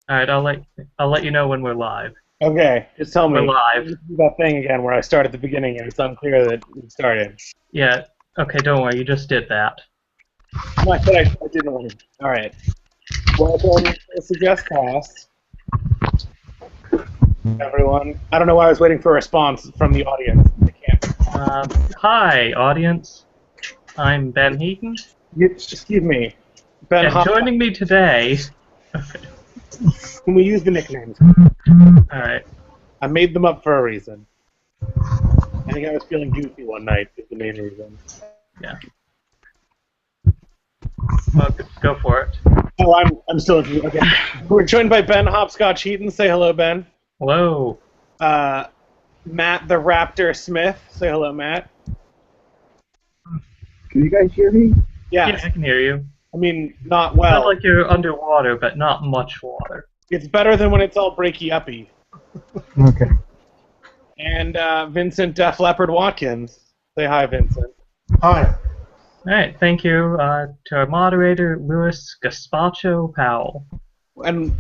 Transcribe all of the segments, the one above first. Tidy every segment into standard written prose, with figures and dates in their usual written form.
All right, I'll let you know when we're live. Okay, just tell We're me. live. Do that thing again where I start at the beginning and it's unclear that we started. Yeah. Okay, don't worry. You just did that. No, I didn't want to. All right. Welcome to the SuggestCast, everyone. I don't know why I was waiting for a response from the audience. I can't. Hi, audience. I'm Ben Heaton, Excuse me, Ben and Hop. joining me today. Can we use the nicknames? All right. I made them up for a reason. I think I was feeling goofy one night. Is the main reason. Yeah. Well, go for it. Oh, I'm still okay. We're joined by Ben Hopscotch Heaton. Say hello, Ben. Hello. Matt the Raptor Smith. Say hello, Matt. Can you guys hear me? Yeah, Yes. I can hear you. I mean, not Sounds well. like you're underwater, but not much water. It's better than when it's all breaky-uppy. Okay. And Vincent Def Leopard Watkins. Say hi, Vincent. Hi. All right. Thank you to our moderator, Louis Gaspacho Powell. And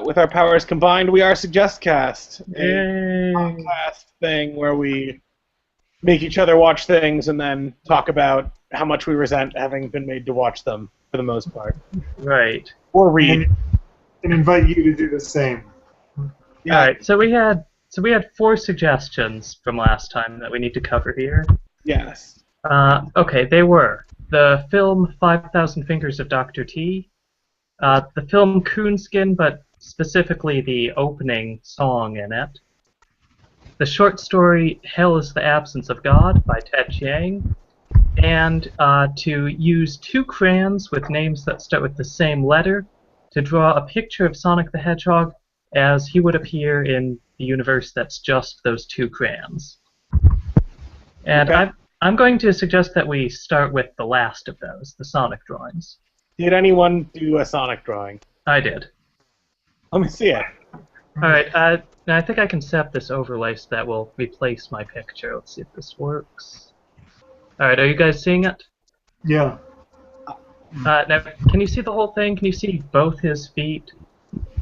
with our powers combined, we are SuggestCast, a Yay. podcast thing where we make each other watch things and then talk about how much we resent having been made to watch them, for the most part. Right. Or read. And invite you to do the same. Yeah. All right. So we had 4 suggestions from last time that we need to cover here. Yes. Okay, they were the film 5,000 Fingers of Dr. T, the film Coonskin, but specifically the opening song in it, the short story Hell is the Absence of God by Ted Chiang, and to use 2 crayons with names that start with the same letter to draw a picture of Sonic the Hedgehog as he would appear in the universe that's just those 2 crayons. And Okay. I'm going to suggest that we start with the last of those, the Sonic drawings. Did anyone do a Sonic drawing? I did. Let me see it. Alright, now I think I can set up this overlay so that will replace my picture. Let's see if this works. Alright, are you guys seeing it? Yeah. Now, can you see the whole thing? Can you see both his feet?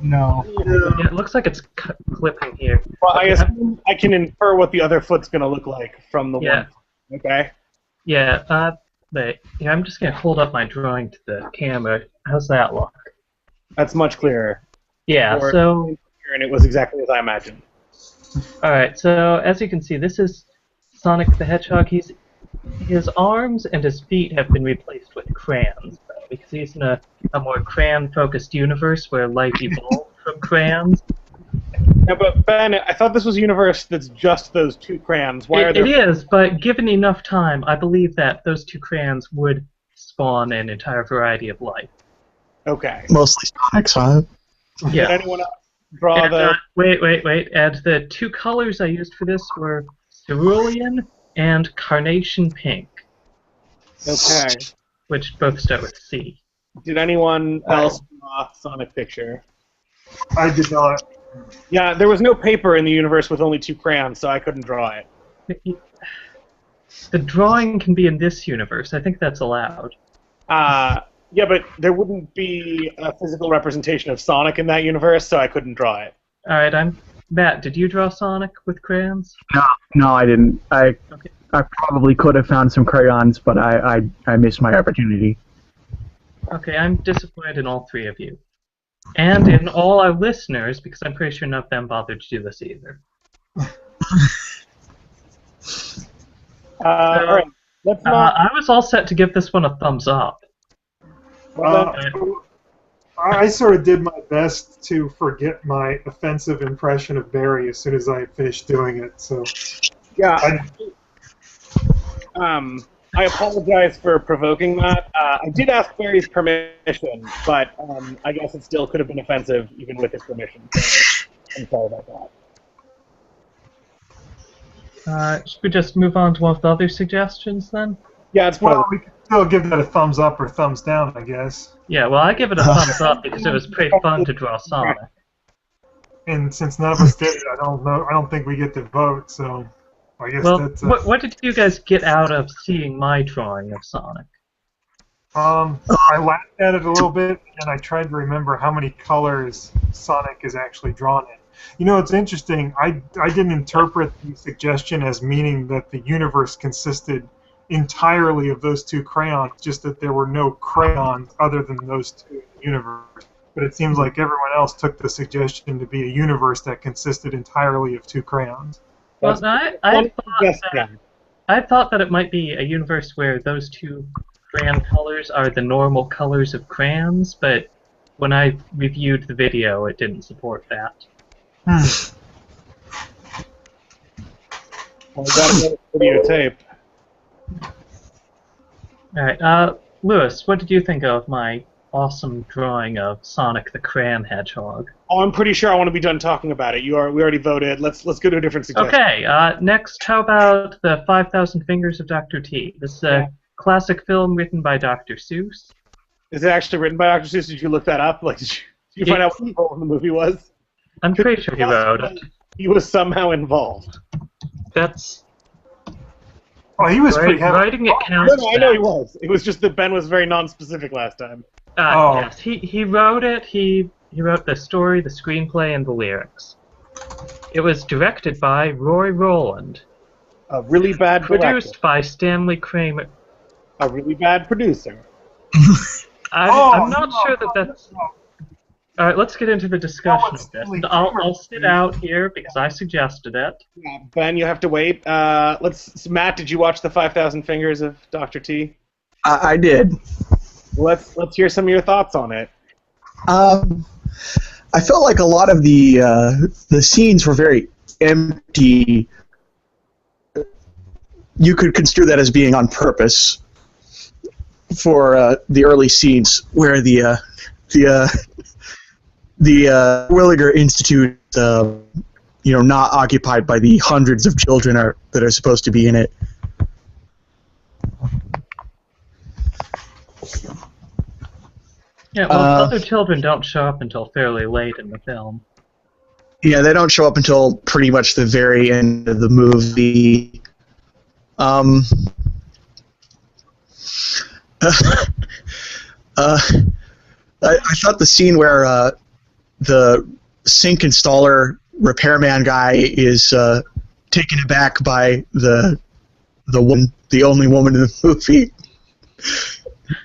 No. Yeah, it looks like it's clipping here. Well, I assume I can infer what the other foot's going to look like from the Yeah. one. Okay. Yeah, wait. Yeah, I'm just going to hold up my drawing to the camera. How's that look? That's much clearer. Yeah, Or- so... And it was exactly as I imagined. Alright, so as you can see, this is Sonic the Hedgehog. His arms and his feet have been replaced with crayons, though, because he's in a more crayon-focused universe where life evolved from crayons. Yeah, but Ben, I thought this was a universe that's just those 2 crayons. Why are It there? is, but given enough time, I believe that those 2 crayons would spawn an entire variety of life. Okay. Mostly Sonic's, huh? Did Yeah. anyone else draw And, the? wait. And the 2 colors I used for this were cerulean and carnation pink, Okay. which both start with C. Did anyone else draw a Sonic picture? I did not. Yeah, there was no paper in the universe with only 2 crayons, so I couldn't draw it. The drawing can be in this universe. I think that's allowed. Yeah, but there wouldn't be a physical representation of Sonic in that universe, so I couldn't draw it. Alright, Matt, did you draw Sonic with crayons? No, I didn't. Okay. I probably could have found some crayons, but I missed my opportunity. Okay, I'm disappointed in all 3 of you. And in all our listeners, because I'm pretty sure none of them bothered to do this either. All right, let's not. I was all set to give this one a thumbs up. I sort of did my best to forget my offensive impression of Barry as soon as I finished doing it. So Yeah. I apologize for provoking that. I did ask Barry's permission, but I guess it still could have been offensive even with his permission. So I'm sorry about that. Should we just move on to one of the other suggestions then? Yeah, it's well, probably. we can still give that a thumbs up or thumbs down, I guess. Yeah, well, I give it a thumbs up because it was pretty fun to draw Sonic. And since none of us did it, I don't think we get to vote. So I guess Well, that's. what did you guys get out of seeing my drawing of Sonic? I laughed at it a little bit, and I tried to remember how many colors Sonic is actually drawn in. You know, it's interesting. I didn't interpret the suggestion as meaning that the universe consisted entirely of those two crayons, just that there were no crayons other than those two in the universe. But it seems like everyone else took the suggestion to be a universe that consisted entirely of two crayons. Well, I thought that it might be a universe where those two crayon colors are the normal colors of crayons, but when I reviewed the video, it didn't support that. Well, we gotta get a videotape. Alright, Lewis, what did you think of my awesome drawing of Sonic the Hedgehog? Oh, I'm pretty sure I want to be done talking about it. We already voted. Let's go to a different suggestion. Okay, next, how about the 5,000 Fingers of Dr. T? This is a classic film written by Dr. Seuss. Is it actually written by Dr. Seuss? Did you look that up? Like, did you find out what the role in the movie was? I'm pretty sure he wrote it. He was somehow involved. That's... Oh, he was pretty heavy. Writing it counts. No, I know he was. It was just that Ben was very non-specific last time. Yes, he wrote it. He wrote the story, the screenplay, and the lyrics. It was directed by Roy Rowland. A really bad director. Produced by Stanley Kramer. A really bad producer. I'm not sure that that's... Alright, let's get into the discussion of this. I'll sit out here because I suggested it. Yeah, Ben, you have to wait. Matt, did you watch the 5,000 Fingers of Dr. T? I did. Let's hear some of your thoughts on it. I felt like a lot of the scenes were very empty. You could construe that as being on purpose for the early scenes where the Williger Institute, not occupied by the hundreds of children that are supposed to be in it. Yeah, well, other children don't show up until fairly late in the film. Yeah, they don't show up until pretty much the very end of the movie. I thought the scene where the sink installer repairman guy is taken aback by the only woman in the movie.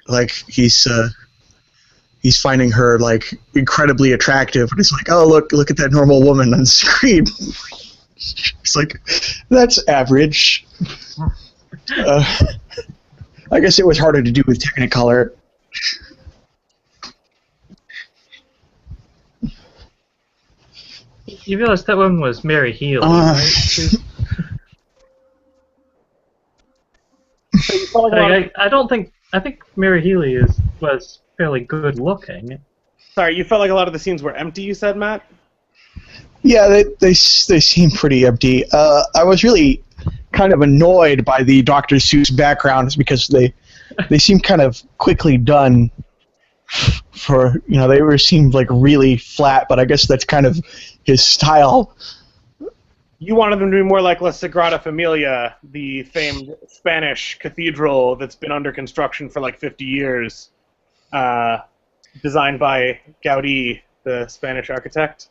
Like he's finding her like incredibly attractive, and he's like, "Oh, look at that normal woman on the screen." It's like, that's average. I guess it was harder to do with Technicolor. You realize that woman was Mary Healy, right? I think Mary Healy was fairly good looking. Sorry, you felt like a lot of the scenes were empty, you said, Matt? Yeah, they seem pretty empty. I was really kind of annoyed by the Dr. Seuss backgrounds because they seem kind of quickly done. They seemed like really flat, but I guess that's kind of his style. You wanted them to be more like La Sagrada Familia, the famed Spanish cathedral that's been under construction for like 50 years, designed by Gaudí, the Spanish architect.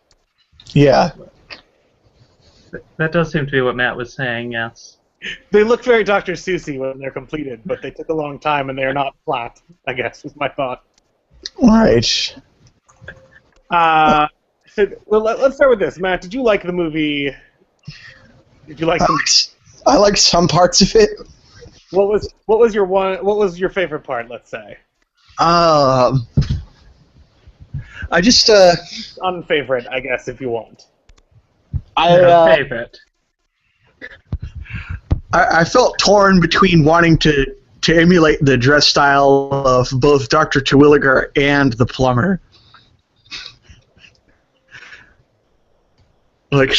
Yeah. That does seem to be what Matt was saying, yes. They look very Dr. Seuss-y when they're completed, but they took a long time and they are not flat, I guess, was my thought. Right. Let's start with this. Matt, did you like the movie? Did you like the movie? I liked some parts of it. What was your favorite part, let's say? I just unfavorite, I guess, if you want. Favorite. I felt torn between wanting to emulate the dress style of both Dr. Terwilliger and the plumber. Like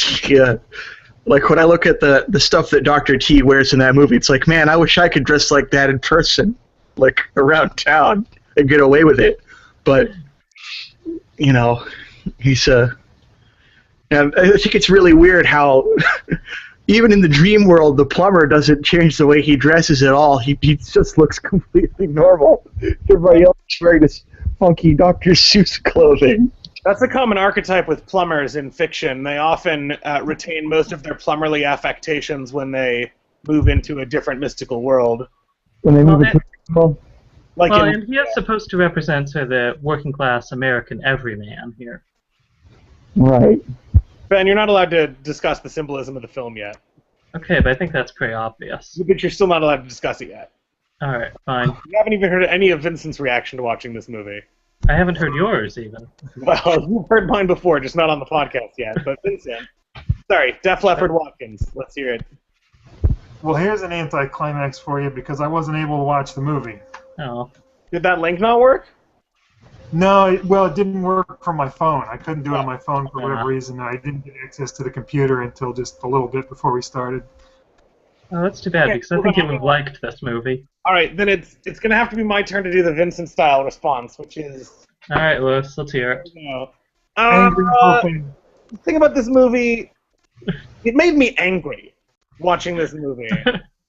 when I look at the stuff that Dr. T wears in that movie, it's like, man, I wish I could dress like that in person, like around town, and get away with it. But he's and I think it's really weird how even in the dream world, the plumber doesn't change the way he dresses at all. He just looks completely normal. Everybody else is wearing this funky Dr. Seuss clothing. That's a common archetype with plumbers in fiction. They often retain most of their plumberly affectations when they move into a different mystical world. When they move Well, into the world. Like Well, in, and he is supposed to represent the working class American everyman here. Right. Ben, you're not allowed to discuss the symbolism of the film yet. Okay, but I think that's pretty obvious. But you're still not allowed to discuss it yet. Alright, fine. You haven't even heard any of Vincent's reaction to watching this movie. I haven't heard yours, even. Well, you've heard mine before, just not on the podcast yet. But Vincent, sorry, Def Leppard Watkins. Let's hear it. Well, here's an anticlimax for you because I wasn't able to watch the movie. Oh. Did that link not work? No, it didn't work from my phone. I couldn't do it on my phone for whatever reason. I didn't get access to the computer until just a little bit before we started. Oh, that's too bad, Okay, because I think you would have liked this movie. All right, then it's going to have to be my turn to do the Vincent-style response, which is... Alright, Lewis, let's hear it. Angry hoping. The thing about this movie, it made me angry watching this movie.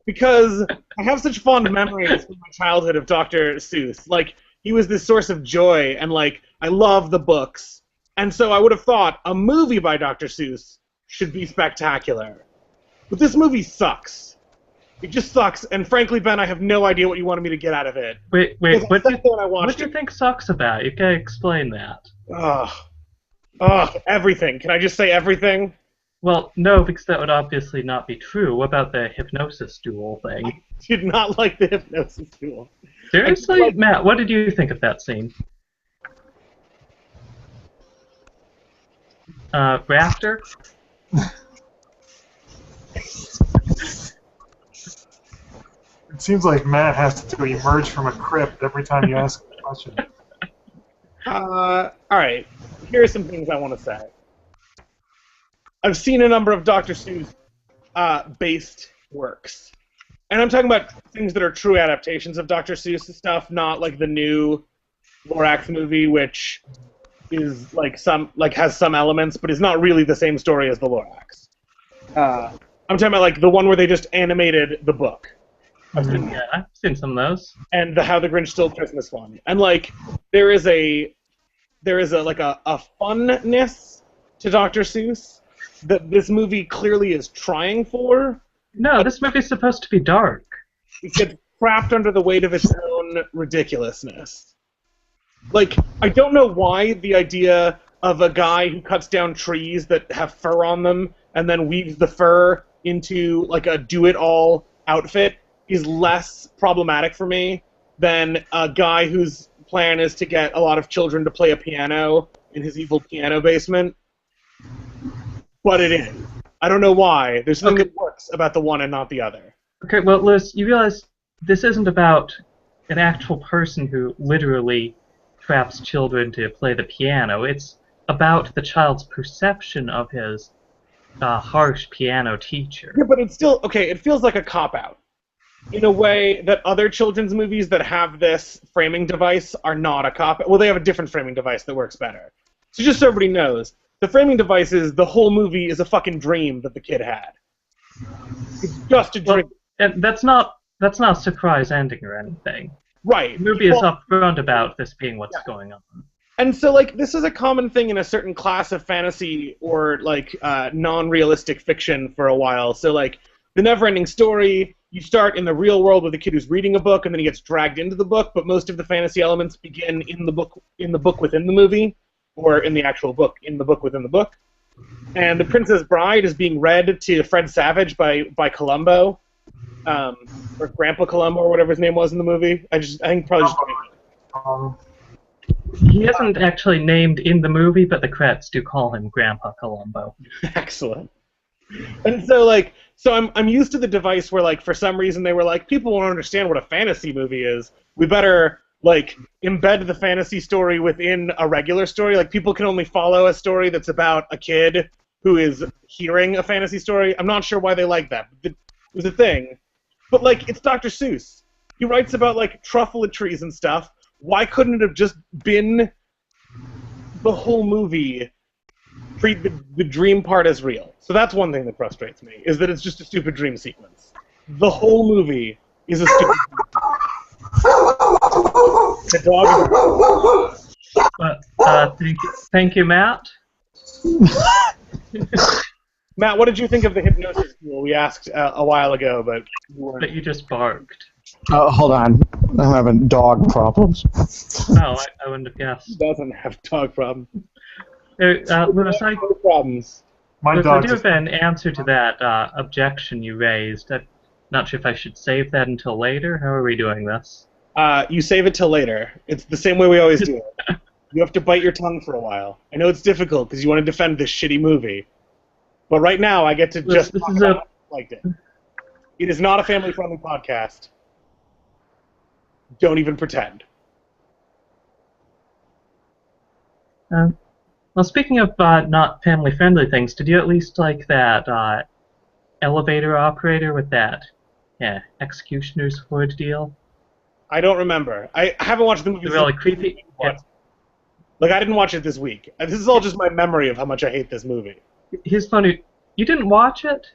Because I have such fond memories from my childhood of Dr. Seuss. Like, he was this source of joy, and, like, I love the books. And so I would have thought a movie by Dr. Seuss should be spectacular. But this movie sucks. It just sucks, and frankly, Ben, I have no idea what you wanted me to get out of it. Wait, Because I what sat there and I do watched you it. think sucks about? You gotta explain that. Everything. Can I just say everything? Well, no, because that would obviously not be true. What about the hypnosis duel thing? I did not like the hypnosis duel. Seriously? Matt, what did you think of that scene? Rafter? It seems like Matt has to emerge from a crypt every time you ask a question. Alright. Here are some things I want to say. I've seen a number of Dr. Seuss based works. And I'm talking about things that are true adaptations of Dr. Seuss stuff, not like the new Lorax movie, which is like has some elements, but is not really the same story as the Lorax. I'm talking about like the one where they just animated the book. Yeah, I've seen some of those. And the How the Grinch Stole Christmas one. And like there is a funness to Dr. Seuss that this movie clearly is trying for. No, this movie's supposed to be dark. It gets trapped under the weight of its own ridiculousness. Like, I don't know why the idea of a guy who cuts down trees that have fur on them and then weaves the fur into like a do-it-all outfit is less problematic for me than a guy whose plan is to get a lot of children to play a piano in his evil piano basement. But it is. I don't know why. There's something that works about the one and not the other. Okay, well, Liz, you realize this isn't about an actual person who literally traps children to play the piano. It's about the child's perception of his harsh piano teacher. Yeah, but it's still, okay, it feels like a cop-out. In a way that other children's movies that have this framing device are not a cop-out. Well, they have a different framing device that works better. So just so everybody knows, the framing device is the whole movie is a fucking dream that the kid had. It's just a dream. And that's not a surprise ending or anything. Right. The movie is upfront about this being what's going on. And so, like, this is a common thing in a certain class of fantasy or, like, non-realistic fiction for a while. So, like, the never-ending story, you start in the real world with a kid who's reading a book, and then he gets dragged into the book, but most of the fantasy elements begin in the book within the movie, or in the actual book, in the book within the book. And The Princess Bride is being read to Fred Savage by Columbo, or Grandpa Columbo, or whatever his name was in the movie. I think probably just... He isn't actually named in the movie, but the credits do call him Grandpa Columbo. Excellent. And so, like, I'm used to the device where, like, for some reason they were like, people won't understand what a fantasy movie is. We better, like, embed the fantasy story within a regular story. Like, people can only follow a story that's about a kid who is hearing a fantasy story. I'm not sure why they like that. It was a thing. But, like, it's Dr. Seuss. He writes about, like, truffle trees and stuff. Why couldn't it have just been the whole movie treat the dream part as real. So that's one thing that frustrates me, is that it's just a stupid dream sequence. The whole movie is a stupid dream sequence. The dog is... Thank you, Matt. Matt, what did you think of the hypnosis tool? We asked a while ago, but you weren't. But you just barked. Hold on. I'm having dog problems. No, I wouldn't have guessed. He doesn't have dog problems. Lewis, No problems. My I dog do have an answer to that objection you raised. I'm not sure if I should save that until later. How are we doing this? You save it till later. It's the same way we always do it. You have to bite your tongue for a while. I know it's difficult because you want to defend this shitty movie. But right now, I get to just talk about how I liked it. It is not a family-friendly podcast. Don't even pretend. Well, speaking of not family-friendly things, did you at least like that elevator operator with that executioner's hood deal? I don't remember. I haven't watched the movie. It's really creepy. Yeah. Like, I didn't watch it this week. This is all just my memory of how much I hate this movie. Here's funny. You didn't watch it?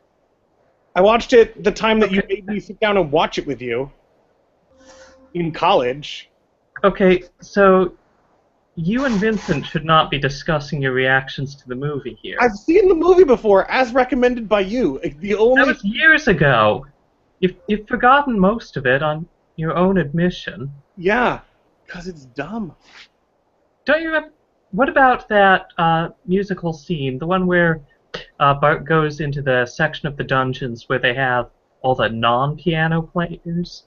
I watched it the time that you made me sit down and watch it with you. In college. Okay, so you and Vincent should not be discussing your reactions to the movie here. I've seen the movie before, as recommended by you. That was years ago. You've forgotten most of it on your own admission. Yeah, because it's dumb. Don't you remember? What about that musical scene, the one where Bart goes into the section of the dungeons where they have all the non-piano players,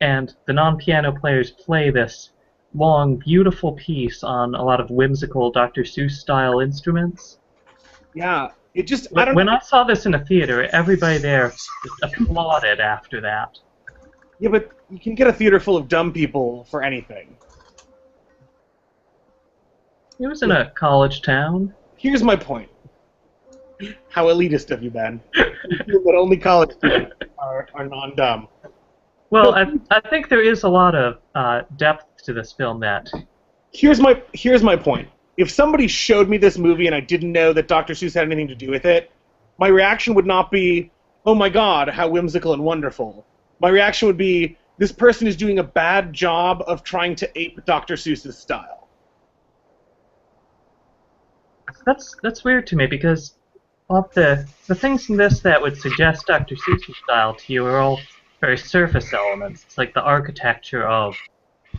and the non-piano players play this long, beautiful piece on a lot of whimsical Dr. Seuss-style instruments? Yeah, it just... When I saw this in a theater, everybody there just applauded after that. Yeah, but you can get a theater full of dumb people for anything. It was in a college town. Here's my point. How elitist of you, Ben. You feel that only college students are non-dumb. Well, I think there is a lot of depth to this film that... Here's my point. If somebody showed me this movie and I didn't know that Dr. Seuss had anything to do with it, my reaction would not be, oh my god, how whimsical and wonderful. My reaction would be, this person is doing a bad job of trying to ape Dr. Seuss's style. That's weird to me, because all the things in this that would suggest Dr. Seuss's style to you are all very surface elements. It's like the architecture of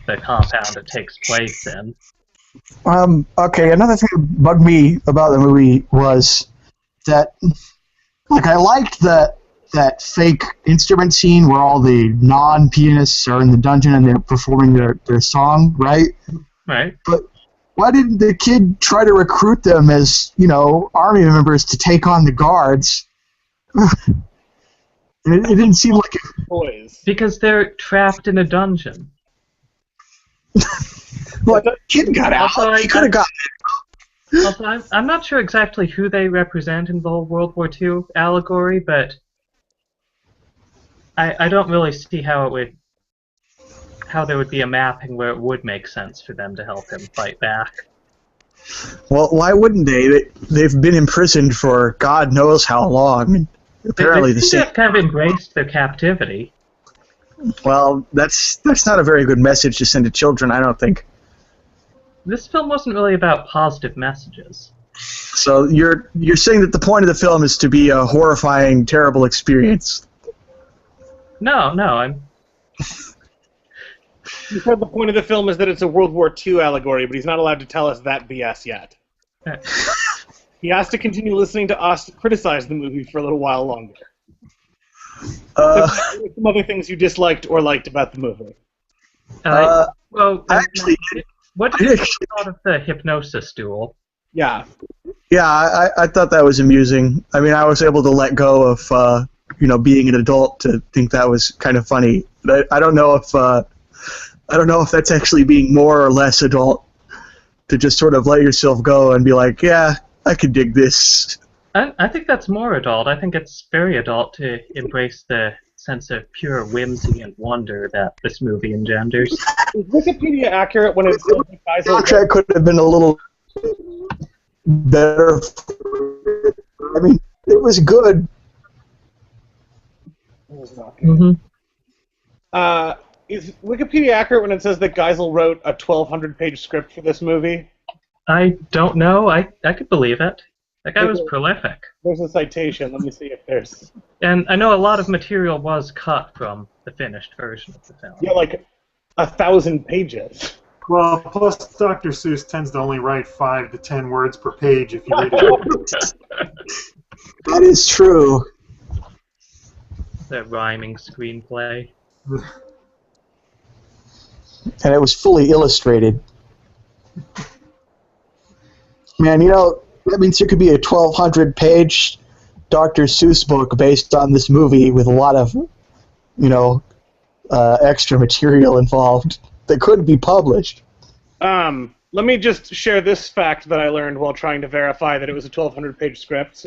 the compound it takes place in. Okay, another thing that bugged me about the movie was that, like, I liked that fake instrument scene where all the non-pianists are in the dungeon and they're performing their song, right? Right. But why didn't the kid try to recruit them as, army members to take on the guards? It didn't seem like it. Boys. Because they're trapped in a dungeon. Well, the kid got out. He could have got out. Also, I'm not sure exactly who they represent in the whole World War II allegory, but I don't really see how there would be a mapping where it would make sense for them to help him fight back. Well, why wouldn't they? They've been imprisoned for God knows how long. Apparently, they have kind of embraced their captivity. Well, that's not a very good message to send to children, I don't think. This film wasn't really about positive messages. So you're saying that the point of the film is to be a horrifying, terrible experience? No, I'm... You said the point of the film is that it's a World War II allegory, but he's not allowed to tell us that BS yet. He has to continue listening to us criticize the movie for a little while longer. Some other things you disliked or liked about the movie. What did you thought of the hypnosis duel? Yeah. Yeah, I thought that was amusing. I mean, I was able to let go of being an adult to think that was kind of funny. But I don't know if that's actually being more or less adult to just sort of let yourself go and be like, yeah, I could dig this. I think that's more adult. I think it's very adult to embrace the sense of pure whimsy and wonder that this movie engenders. Is Wikipedia accurate when it's soundtrack could have been a little... better. I mean, it was good. Mm-hmm. Is Wikipedia accurate when it says that Geisel wrote a 1,200-page script for this movie? I don't know. I could believe it. That guy was prolific. There's a citation. Let me see if there's... And I know a lot of material was cut from the finished version of the film. Yeah, like 1,000 pages. Well, plus Dr. Seuss tends to only write 5 to 10 words per page if you read it. That is true. That rhyming screenplay. And it was fully illustrated. Man, you know, that means there could be a 1,200-page Dr. Seuss book based on this movie with a lot of, you know, extra material involved that could be published. Let me just share this fact that I learned while trying to verify that it was a 1,200-page script.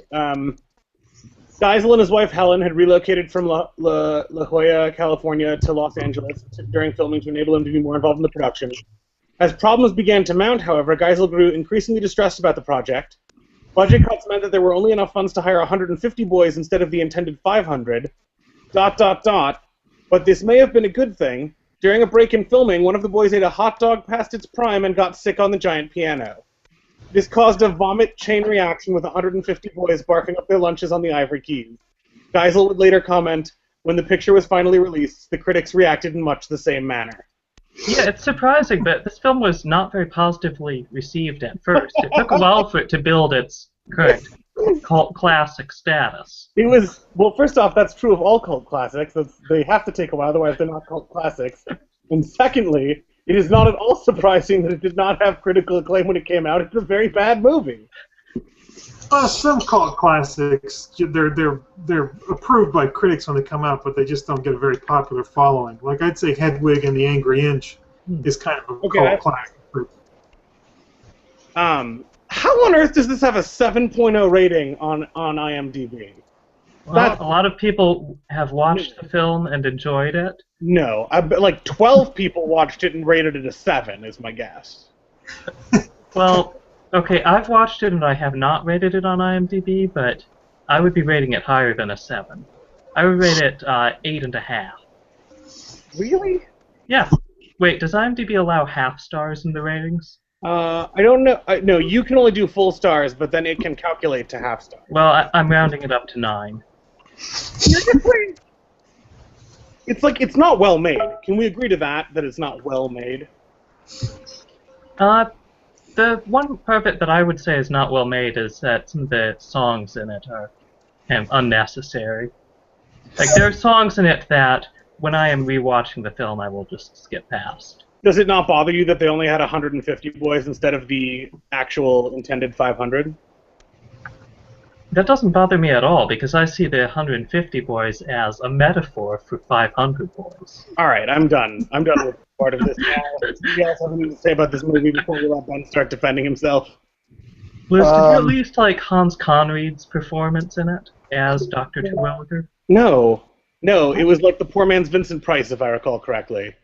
Geisel and his wife Helen had relocated from La Jolla, California to Los Angeles during filming to enable him to be more involved in the production. As problems began to mount, however, Geisel grew increasingly distressed about the project. Budget cuts meant that there were only enough funds to hire 150 boys instead of the intended 500. ... But this may have been a good thing. During a break in filming, one of the boys ate a hot dog past its prime and got sick on the giant piano. This caused a vomit chain reaction with 150 boys barking up their lunches on the ivory keys. Geisel would later comment, when the picture was finally released, the critics reacted in much the same manner. Yeah, it's surprising, but this film was not very positively received at first. It took a while for it to build its correct cult classic status. It was, well, first off, that's true of all cult classics. They have to take a while, otherwise they're not cult classics. And secondly, it is not at all surprising that it did not have critical acclaim when it came out. It's a very bad movie. Some cult classics, they're approved by critics when they come out, but they just don't get a very popular following. Like I'd say Hedwig and the Angry Inch is kind of a cult classic. How on earth does this have a 7.0 rating on IMDb? Well, a lot of people have watched the film and enjoyed it. No, like 12 people watched it and rated it a 7, is my guess. Well, okay, I've watched it and I have not rated it on IMDb, but I would be rating it higher than a 7. I would rate it 8.5. Really? Yeah. Wait, does IMDb allow half stars in the ratings? I don't know. No, you can only do full stars, but then it can calculate to half stars. Well, I'm rounding it up to 9. It's like, it's not well made. Can we agree to that it's not well made? The one part of it that I would say is not well made is that some of the songs in it are kind of unnecessary. Like, there are songs in it that, when I am rewatching the film, I will just skip past. Does it not bother you that they only had 150 boys instead of the actual intended 500? That doesn't bother me at all, because I see the 150 boys as a metaphor for 500 boys. Alright, I'm done. I'm done with part of this now. Anybody else have anything to say about this movie before we let Ben start defending himself? Liz, did you at least like Hans Conried's performance in it as Dr. Terwilliger? No. No, it was like the poor man's Vincent Price, if I recall correctly.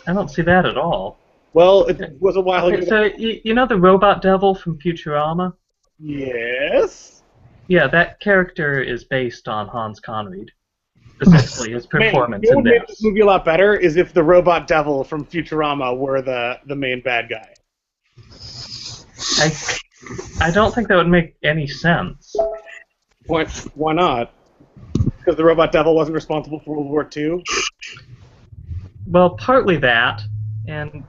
I don't see that at all. Well, it was a while ago. So, you know the robot devil from Futurama? Yes? Yeah, that character is based on Hans Conried. Specifically, his performance Man, in what would make this. this movie a lot better is if the robot devil from Futurama were the main bad guy. I don't think that would make any sense. Why not? Because the robot devil wasn't responsible for World War II? Well, partly that, and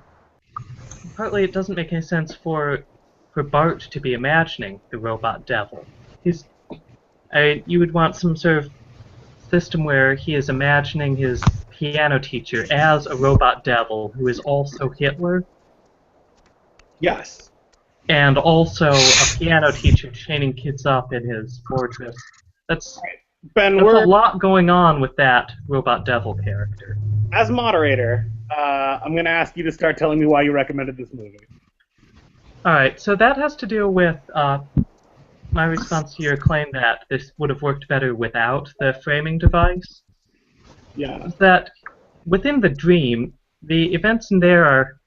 partly it doesn't make any sense for Bart to be imagining the robot devil. You would want some sort of system where he is imagining his piano teacher as a robot devil who is also Hitler. Yes. And also a piano teacher chaining kids up in his fortress. That's a lot going on with that robot devil character. As moderator, I'm going to ask you to start telling me why you recommended this movie. Alright, so that has to do with my response to your claim that this would have worked better without the framing device. Yeah. That within the dream, the events in there are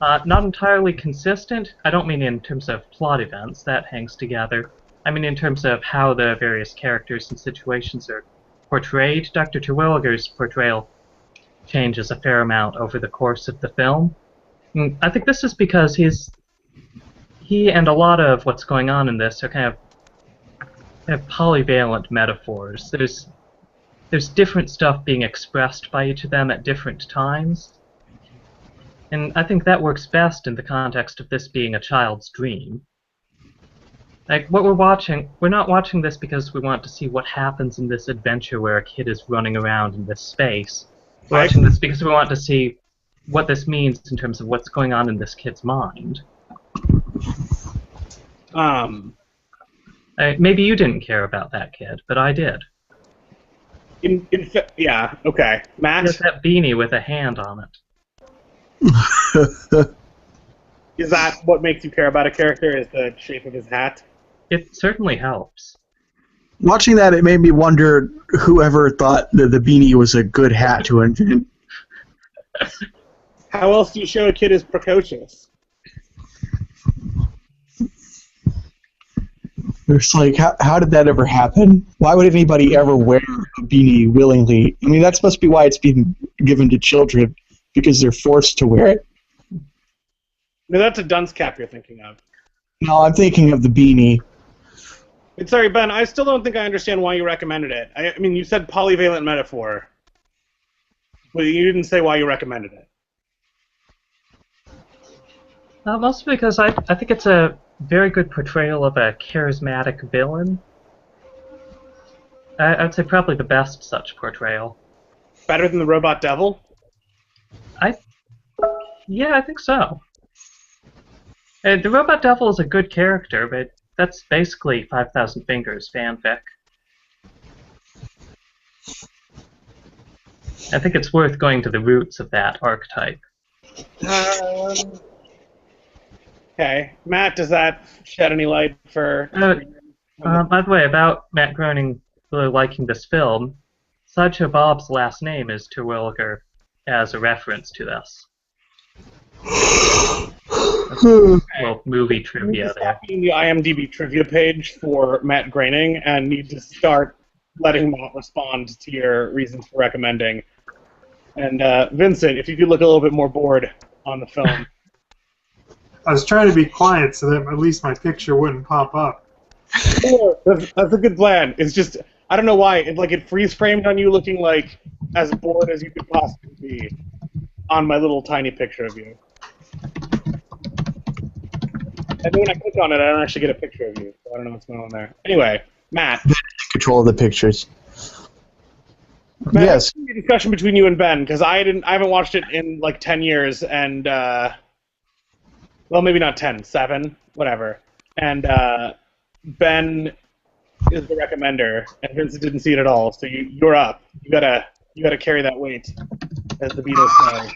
Not entirely consistent. I don't mean in terms of plot events, that hangs together. I mean in terms of how the various characters and situations are portrayed. Dr. Terwilliger's portrayal changes a fair amount over the course of the film. And I think this is because he and a lot of what's going on in this are kind of polyvalent metaphors. There's different stuff being expressed by each of them at different times. And I think that works best in the context of this being a child's dream. Like, what we're not watching this because we want to see what happens in this adventure where a kid is running around in this space. We're watching this because we want to see what this means in terms of what's going on in this kid's mind. Maybe you didn't care about that kid, but I did. Yeah, okay. Matt? There's that beanie with a hand on it. Is that what makes you care about a character, is the shape of his hat? It certainly helps. Watching that, it made me wonder whoever thought that the beanie was a good hat to invent. How else do you show a kid is precocious? It's like, how did that ever happen? Why would anybody ever wear a beanie willingly? I mean, that must be why it's being given to children, because they're forced to wear it. No, that's a dunce cap you're thinking of. No, I'm thinking of the beanie. Sorry, Ben, I still don't think I understand why you recommended it. I mean, you said polyvalent metaphor, but you didn't say why you recommended it. Mostly because I think it's a very good portrayal of a charismatic villain. I'd say probably the best such portrayal. Better than the Robot Devil? Yeah, I think so. The Robot Devil is a good character, but that's basically 5,000 Fingers fanfic. I think it's worth going to the roots of that archetype. Okay. Matt, does that shed any light for... By the way, about Matt Groening really liking this film, Sideshow Bob's last name is Terwilliger as a reference to this. Well, movie trivia there. I'm the IMDb trivia page for Matt Groening and need to start letting Matt respond to your reasons for recommending. And Vincent, if you could look a little bit more bored on the film. I was trying to be quiet so that at least my picture wouldn't pop up. Sure, that's a good plan. It's just, I don't know why, it freeze-framed on you looking like as bored as you could possibly be on my little tiny picture of you. And then when I click on it, I don't actually get a picture of you, so I don't know what's going on there. Anyway, Matt. Control of the pictures. Matt, yes. A discussion between you and Ben, because I haven't watched it in like 10 years, and well, maybe not 10, 7, whatever. And Ben is the recommender, and Vincent didn't see it at all. So you're up. You gotta carry that weight, as the Beatles say.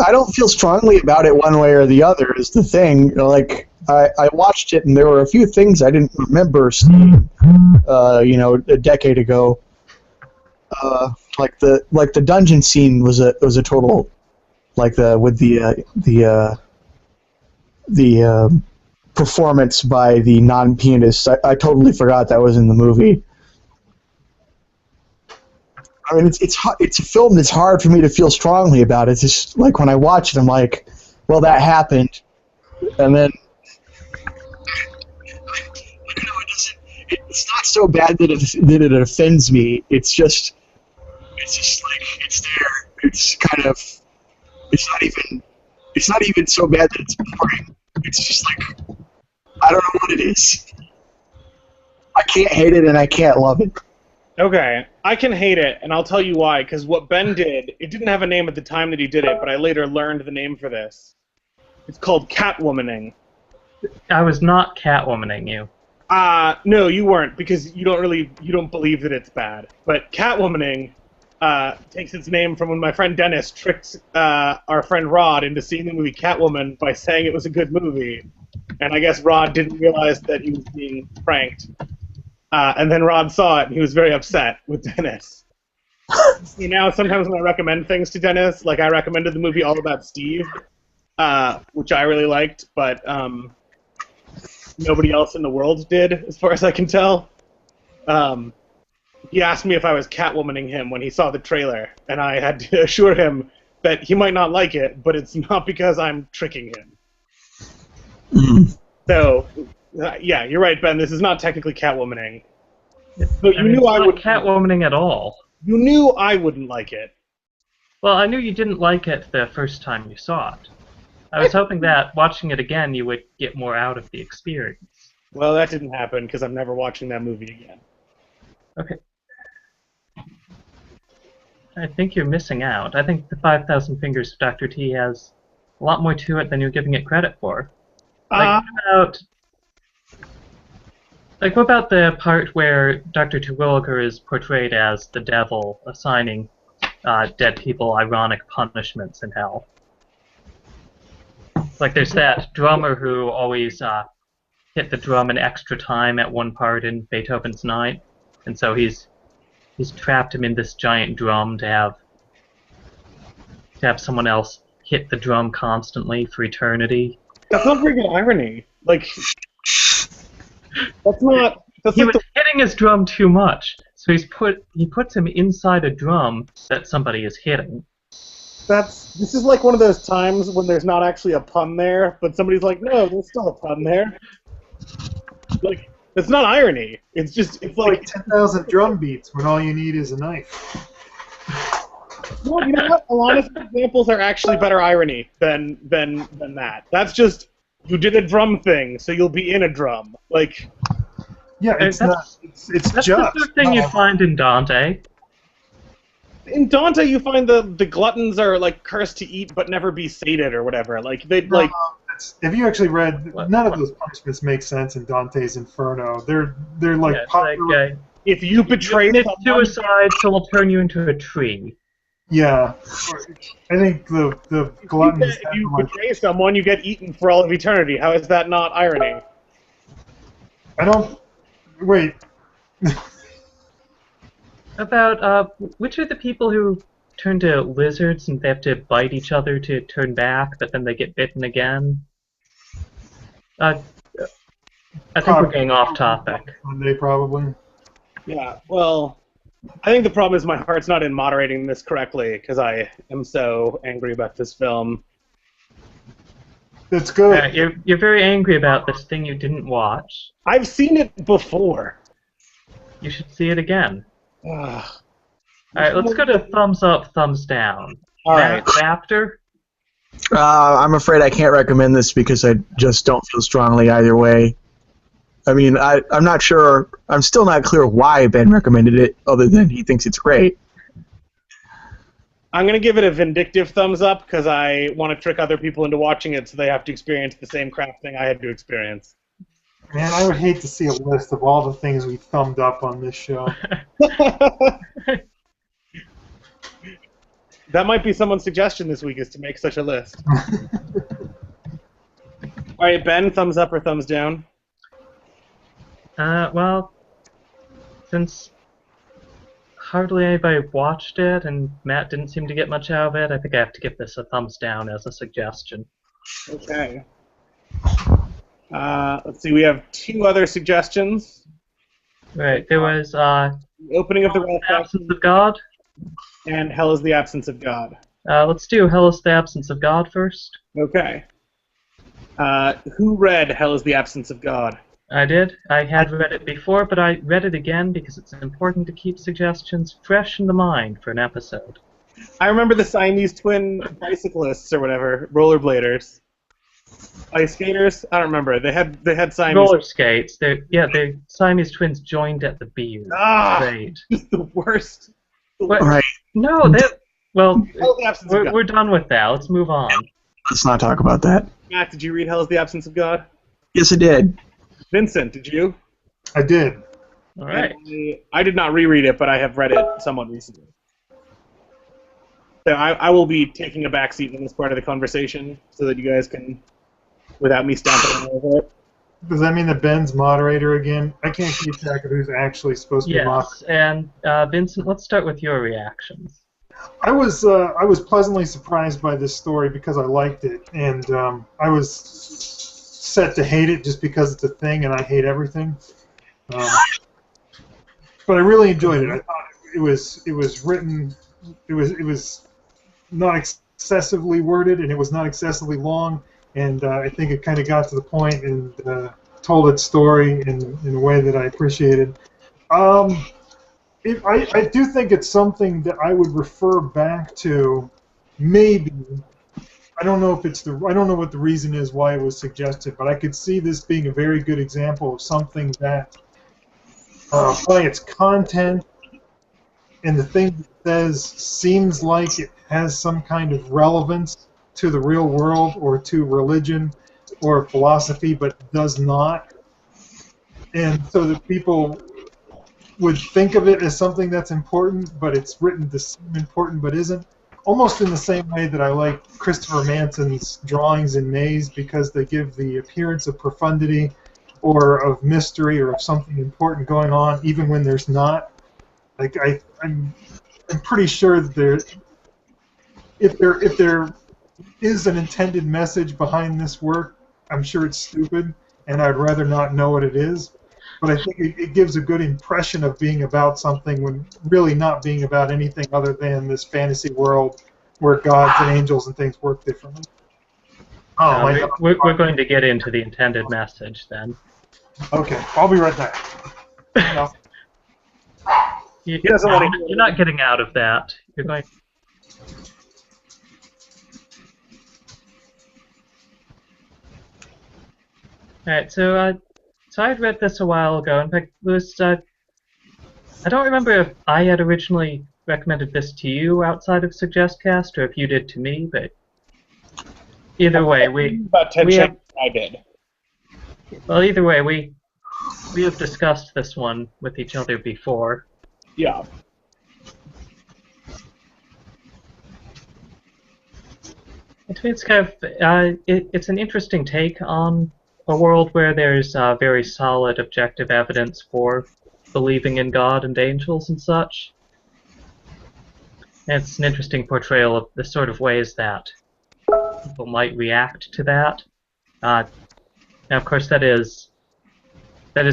I don't feel strongly about it one way or the other is the thing. Like, I watched it and there were a few things I didn't remember seeing, a decade ago. Like the dungeon scene was a total, like with the performance by the non-pianist. I totally forgot that was in the movie. I mean, it's a film that's hard for me to feel strongly about. It's just like when I watch it, I'm like, well, that happened, and then it's not so bad that it offends me. It's just like it's there. It's kind of it's not even so bad that it's boring. It's just like I don't know what it is. I can't hate it and I can't love it. Okay, I can hate it, and I'll tell you why, because what Ben did, it didn't have a name at the time that he did it, but I later learned the name for this. It's called Catwomaning. I was not Catwomaning you. No, you weren't, because you don't believe that it's bad. But Catwomaning takes its name from when my friend Dennis tricked our friend Rod into seeing the movie Catwoman by saying it was a good movie. And I guess Rod didn't realize that he was being pranked. And then Rod saw it, and he was very upset with Dennis. Now, sometimes when I recommend things to Dennis, like I recommended the movie All About Steve, which I really liked, but nobody else in the world did, as far as I can tell. He asked me if I was Catwomaning him when he saw the trailer, and I had to assure him that he might not like it, but it's not because I'm tricking him. So, yeah, you're right, Ben. This is not technically Catwomaning. But you knew I would Catwomaning at all. You knew I wouldn't like it. Well, I knew you didn't like it the first time you saw it. I was hoping that, watching it again, you would get more out of the experience. Well, that didn't happen, because I'm never watching that movie again. Okay. I think you're missing out. I think the 5,000 Fingers of Dr. T has a lot more to it than you're giving it credit for. What about the part where Dr. Terwilliger is portrayed as the devil, assigning dead people ironic punishments in hell? Like there's that drummer who always hit the drum an extra time at one part in Beethoven's Ninth, and so he's trapped him in this giant drum to have someone else hit the drum constantly for eternity. That's not very good irony. Like, that's not. He was hitting his drum too much, so he puts him inside a drum that somebody is hitting. This is like one of those times when there's not actually a pun there, but somebody's like, no, there's still a pun there. Like, it's not irony. It's like 10,000 drum beats when all you need is a knife. Well, you know what? A lot of examples are actually better irony than that. That's just, you did a drum thing, so you'll be in a drum. Like, yeah, it's that's just. The sort of thing you find in Dante. In Dante, you find the gluttons are like cursed to eat but never be sated or whatever. Like Have you actually read? None of those punishments make sense in Dante's Inferno. They're like popular. If you betray someone, suicide, so we'll turn you into a tree. Yeah, I think the gluttons. If you betray someone, you get eaten for all of eternity. How is that not irony? I don't. Wait. About which are the people who turn to lizards and they have to bite each other to turn back, but then they get bitten again? I think we're getting off topic. They probably. Yeah, well, I think the problem is my heart's not in moderating this correctly because I am so angry about this film. It's good. You're very angry about this thing you didn't watch. I've seen it before. You should see it again. Alright, let's go to thumbs up, thumbs down. Alright. Raptor? I'm afraid I can't recommend this because I just don't feel strongly either way. I mean, I'm not sure. I'm still not clear why Ben recommended it, other than he thinks it's great. I'm going to give it a vindictive thumbs up because I want to trick other people into watching it so they have to experience the same crap thing I had to experience. Man, I would hate to see a list of all the things we thumbed up on this show. That might be someone's suggestion this week, is to make such a list. Alright, Ben, thumbs up or thumbs down? Well, since hardly anybody watched it and Matt didn't seem to get much out of it, I think I have to give this a thumbs down as a suggestion. Okay. Let's see, we have two other suggestions. Right, there was Opening of the Ralph Absence of God. And Hell is the Absence of God. Let's do Hell is the Absence of God first. Okay. Who read Hell is the Absence of God? I did. I had read it before, but I read it again because it's important to keep suggestions fresh in the mind for an episode. I remember the Siamese twin bicyclists or whatever, rollerbladers. Ice skaters? I don't remember. They had Siamese... Roller skates. They're Siamese twins joined at the beard. Great. The worst. What? Right. No, well, Hell is the Absence of God. we're done with that. Let's move on. Let's not talk about that. Matt, did you read Hell is the Absence of God? Yes, I did. Vincent, did you? I did. All right. I did not reread it, but I have read it somewhat recently. So I will be taking a backseat in this part of the conversation so that you guys can, without me stomping all over it. Does that mean that Ben's moderator again? I can't keep track of who's actually supposed to be moderator. Yes, and Vincent, let's start with your reactions. I was pleasantly surprised by this story because I liked it, and I was set to hate it just because it's a thing, and I hate everything. But I really enjoyed it. I thought it was written. It was not excessively worded, and it was not excessively long, and I think it kind of got to the point and told its story in a way that I appreciated. I do think it's something that I would refer back to. Maybe I don't know if it's I don't know what the reason is why it was suggested, but I could see this being a very good example of something that, by its content and the thing it says, seems like it has some kind of relevance to the real world or to religion or philosophy, but does not. And so that people would think of it as something that's important, but it's written to seem important but isn't. Almost in the same way that I like Christopher Manson's drawings in Maze, because they give the appearance of profundity or of mystery or of something important going on, even when there's not. Like I'm pretty sure that if there is an intended message behind this work, I'm sure it's stupid, and I'd rather not know what it is. But I think it gives a good impression of being about something when really not being about anything other than this fantasy world where gods and angels and things work differently. We're going to get into the intended message then. Okay, I'll be right back. No. You're not getting out of that. You're going. All right, so I'd read this a while ago. In fact, it was, I don't remember if I had originally recommended this to you outside of SuggestCast, or if you did to me, but either way, I did. Well, either way, we have discussed this one with each other before. Yeah. It's kind of it's an interesting take on a world where there's very solid objective evidence for believing in God and angels and such. And it's an interesting portrayal of the sort of ways that people might react to that. Now, of course, that is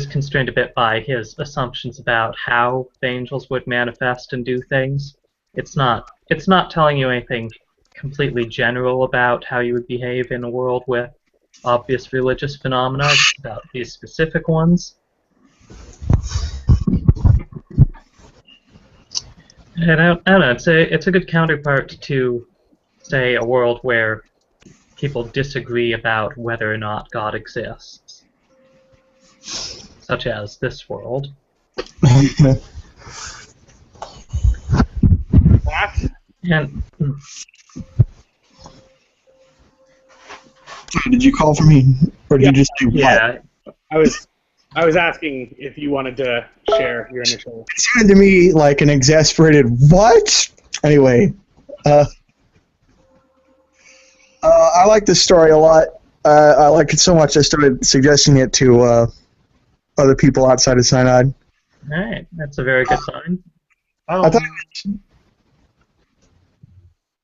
constrained a bit by his assumptions about how the angels would manifest and do things. It's not telling you anything completely general about how you would behave in a world with obvious religious phenomena. It's about these specific ones. And I don't know. It's a good counterpart to, say, a world where people disagree about whether or not God exists, such as this world. And did you call for me, or did you just do what? yeah, I was asking if you wanted to share your initial. It sounded to me like an exasperated what? Anyway, I like this story a lot. I like it so much I started suggesting it to other people outside of Synod. all right, that's a very good sign. I thought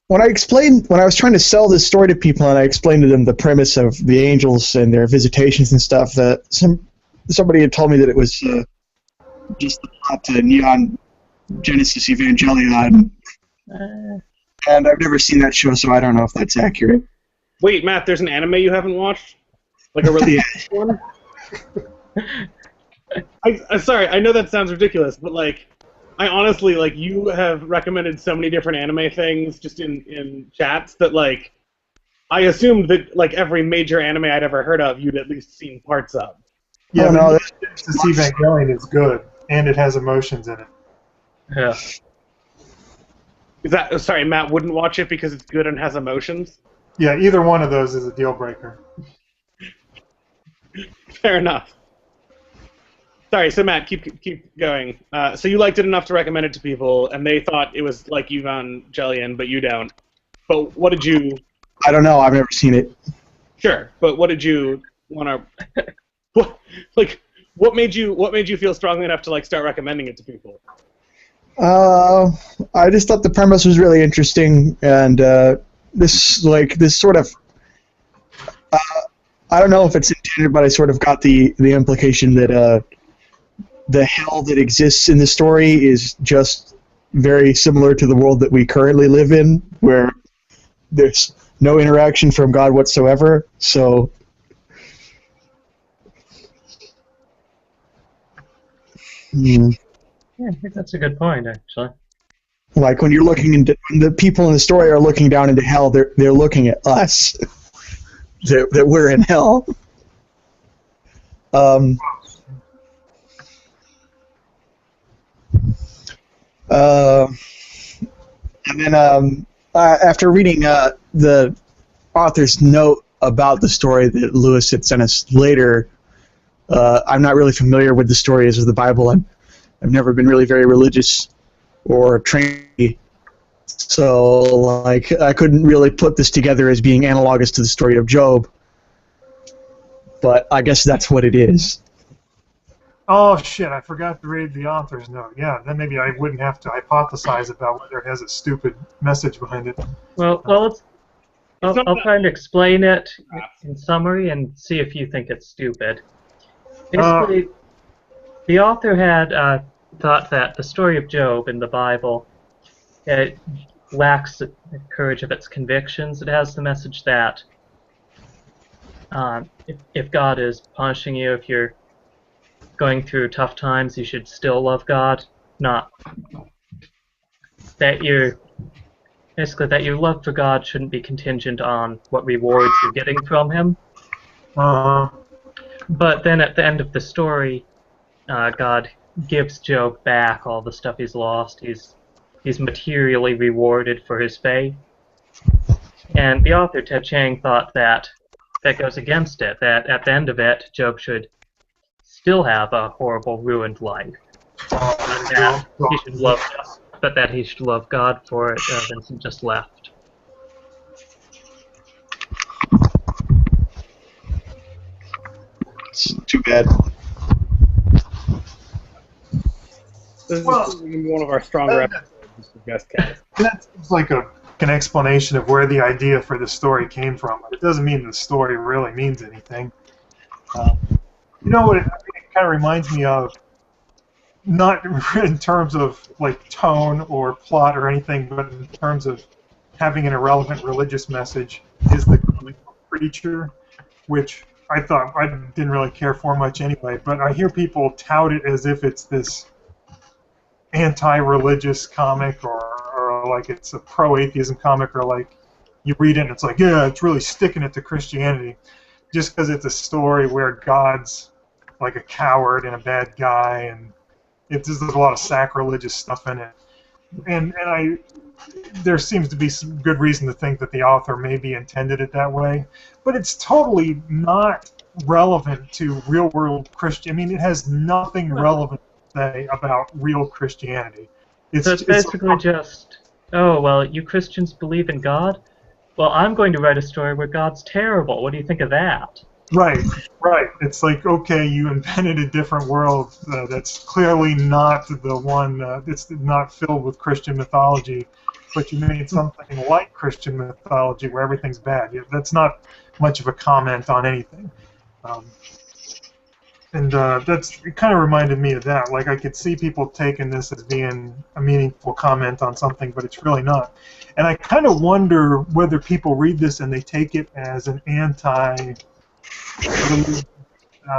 when I was trying to sell this story to people and I explained to them the premise of the angels and their visitations and stuff, that somebody had told me that it was just the plot to Neon Genesis Evangelion. And I've never seen that show, so I don't know if that's accurate. Wait, Matt, there's an anime you haven't watched? Like a really one? I'm sorry, I know that sounds ridiculous, but like, I honestly, like, you have recommended so many different anime things just in chats that, like, I assumed that, like, every major anime I'd ever heard of, you'd at least seen parts of. Yeah, no, this Evangelion is good, and it has emotions in it. Yeah. Is that, sorry, Matt wouldn't watch it because it's good and has emotions? Yeah, either one of those is a deal breaker. Fair enough. Sorry, so Matt, keep going. So you liked it enough to recommend it to people, and they thought it was like Evangelion, but you don't. But what did you... I don't know, I've never seen it. Sure, but what did you want to... what made you feel strongly enough to, like, start recommending it to people? I just thought the premise was really interesting, and this sort of I don't know if it's intended, but I sort of got the implication that the hell that exists in the story is just very similar to the world that we currently live in, where there's no interaction from God whatsoever. So. Yeah, I think that's a good point, actually. Like when when the people in the story are looking down into hell, they're looking at us, that we're in hell. And then after reading the author's note about the story that Lewis had sent us later, I'm not really familiar with the stories of the Bible. I've never been really very religious or trained, so like I couldn't really put this together as being analogous to the story of Job. But I guess that's what it is. Oh shit! I forgot to read the author's note. Yeah, then maybe I wouldn't have to hypothesize about whether it has a stupid message behind it. Well, I'll try and explain it in summary and see if you think it's stupid. Basically, the author had thought that the story of Job in the Bible, it lacks the courage of its convictions. It has the message that if God is punishing you, if you're going through tough times, you should still love God. Not that basically that your love for God shouldn't be contingent on what rewards you're getting from Him. But then at the end of the story, God gives Job back all the stuff he's lost. He's materially rewarded for his faith. And the author, Ted Chiang, thought that goes against it, that at the end of it, Job should still have a horrible, ruined life. That he should love God for it rather than just left. It's too bad. This is one of our stronger episodes of SuggestCast. That seems like an explanation of where the idea for the story came from. But it doesn't mean the story really means anything. You know what it kind of reminds me of? Not in terms of like tone or plot or anything, but in terms of having an irrelevant religious message, is the comic book Preacher, which I thought I didn't really care for much anyway. But I hear people tout it as if it's this anti-religious comic or like it's a pro-atheism comic, or like you read it and it's like, yeah, it's really sticking it to Christianity, just because it's a story where God's like a coward and a bad guy, and there's a lot of sacrilegious stuff in it. And there seems to be some good reason to think that the author maybe intended it that way, but it's totally not relevant to real-world Christian. I mean, it has nothing relevant to say about real Christianity. So it's basically just, oh, well, you Christians believe in God? Well, I'm going to write a story where God's terrible. What do you think of that? Right. It's like, okay, you invented a different world that's clearly not the one, it's not filled with Christian mythology, but you made something like Christian mythology where everything's bad. Yeah, that's not much of a comment on anything. It kind of reminded me of that. Like, I could see people taking this as being a meaningful comment on something, but it's really not. And I kind of wonder whether people read this and they take it as an anti-religious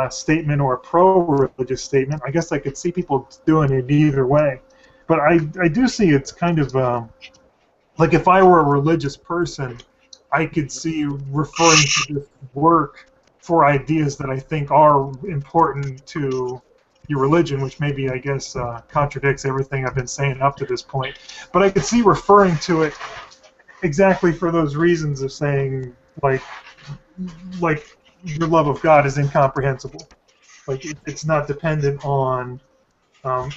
statement or a pro-religious statement. I guess I could see people doing it either way. But I do see it's kind of, like if I were a religious person, I could see referring to this work for ideas that I think are important to your religion, which maybe, I guess, contradicts everything I've been saying up to this point. But I could see referring to it exactly for those reasons of saying, like your love of God is incomprehensible. Like, it's not dependent on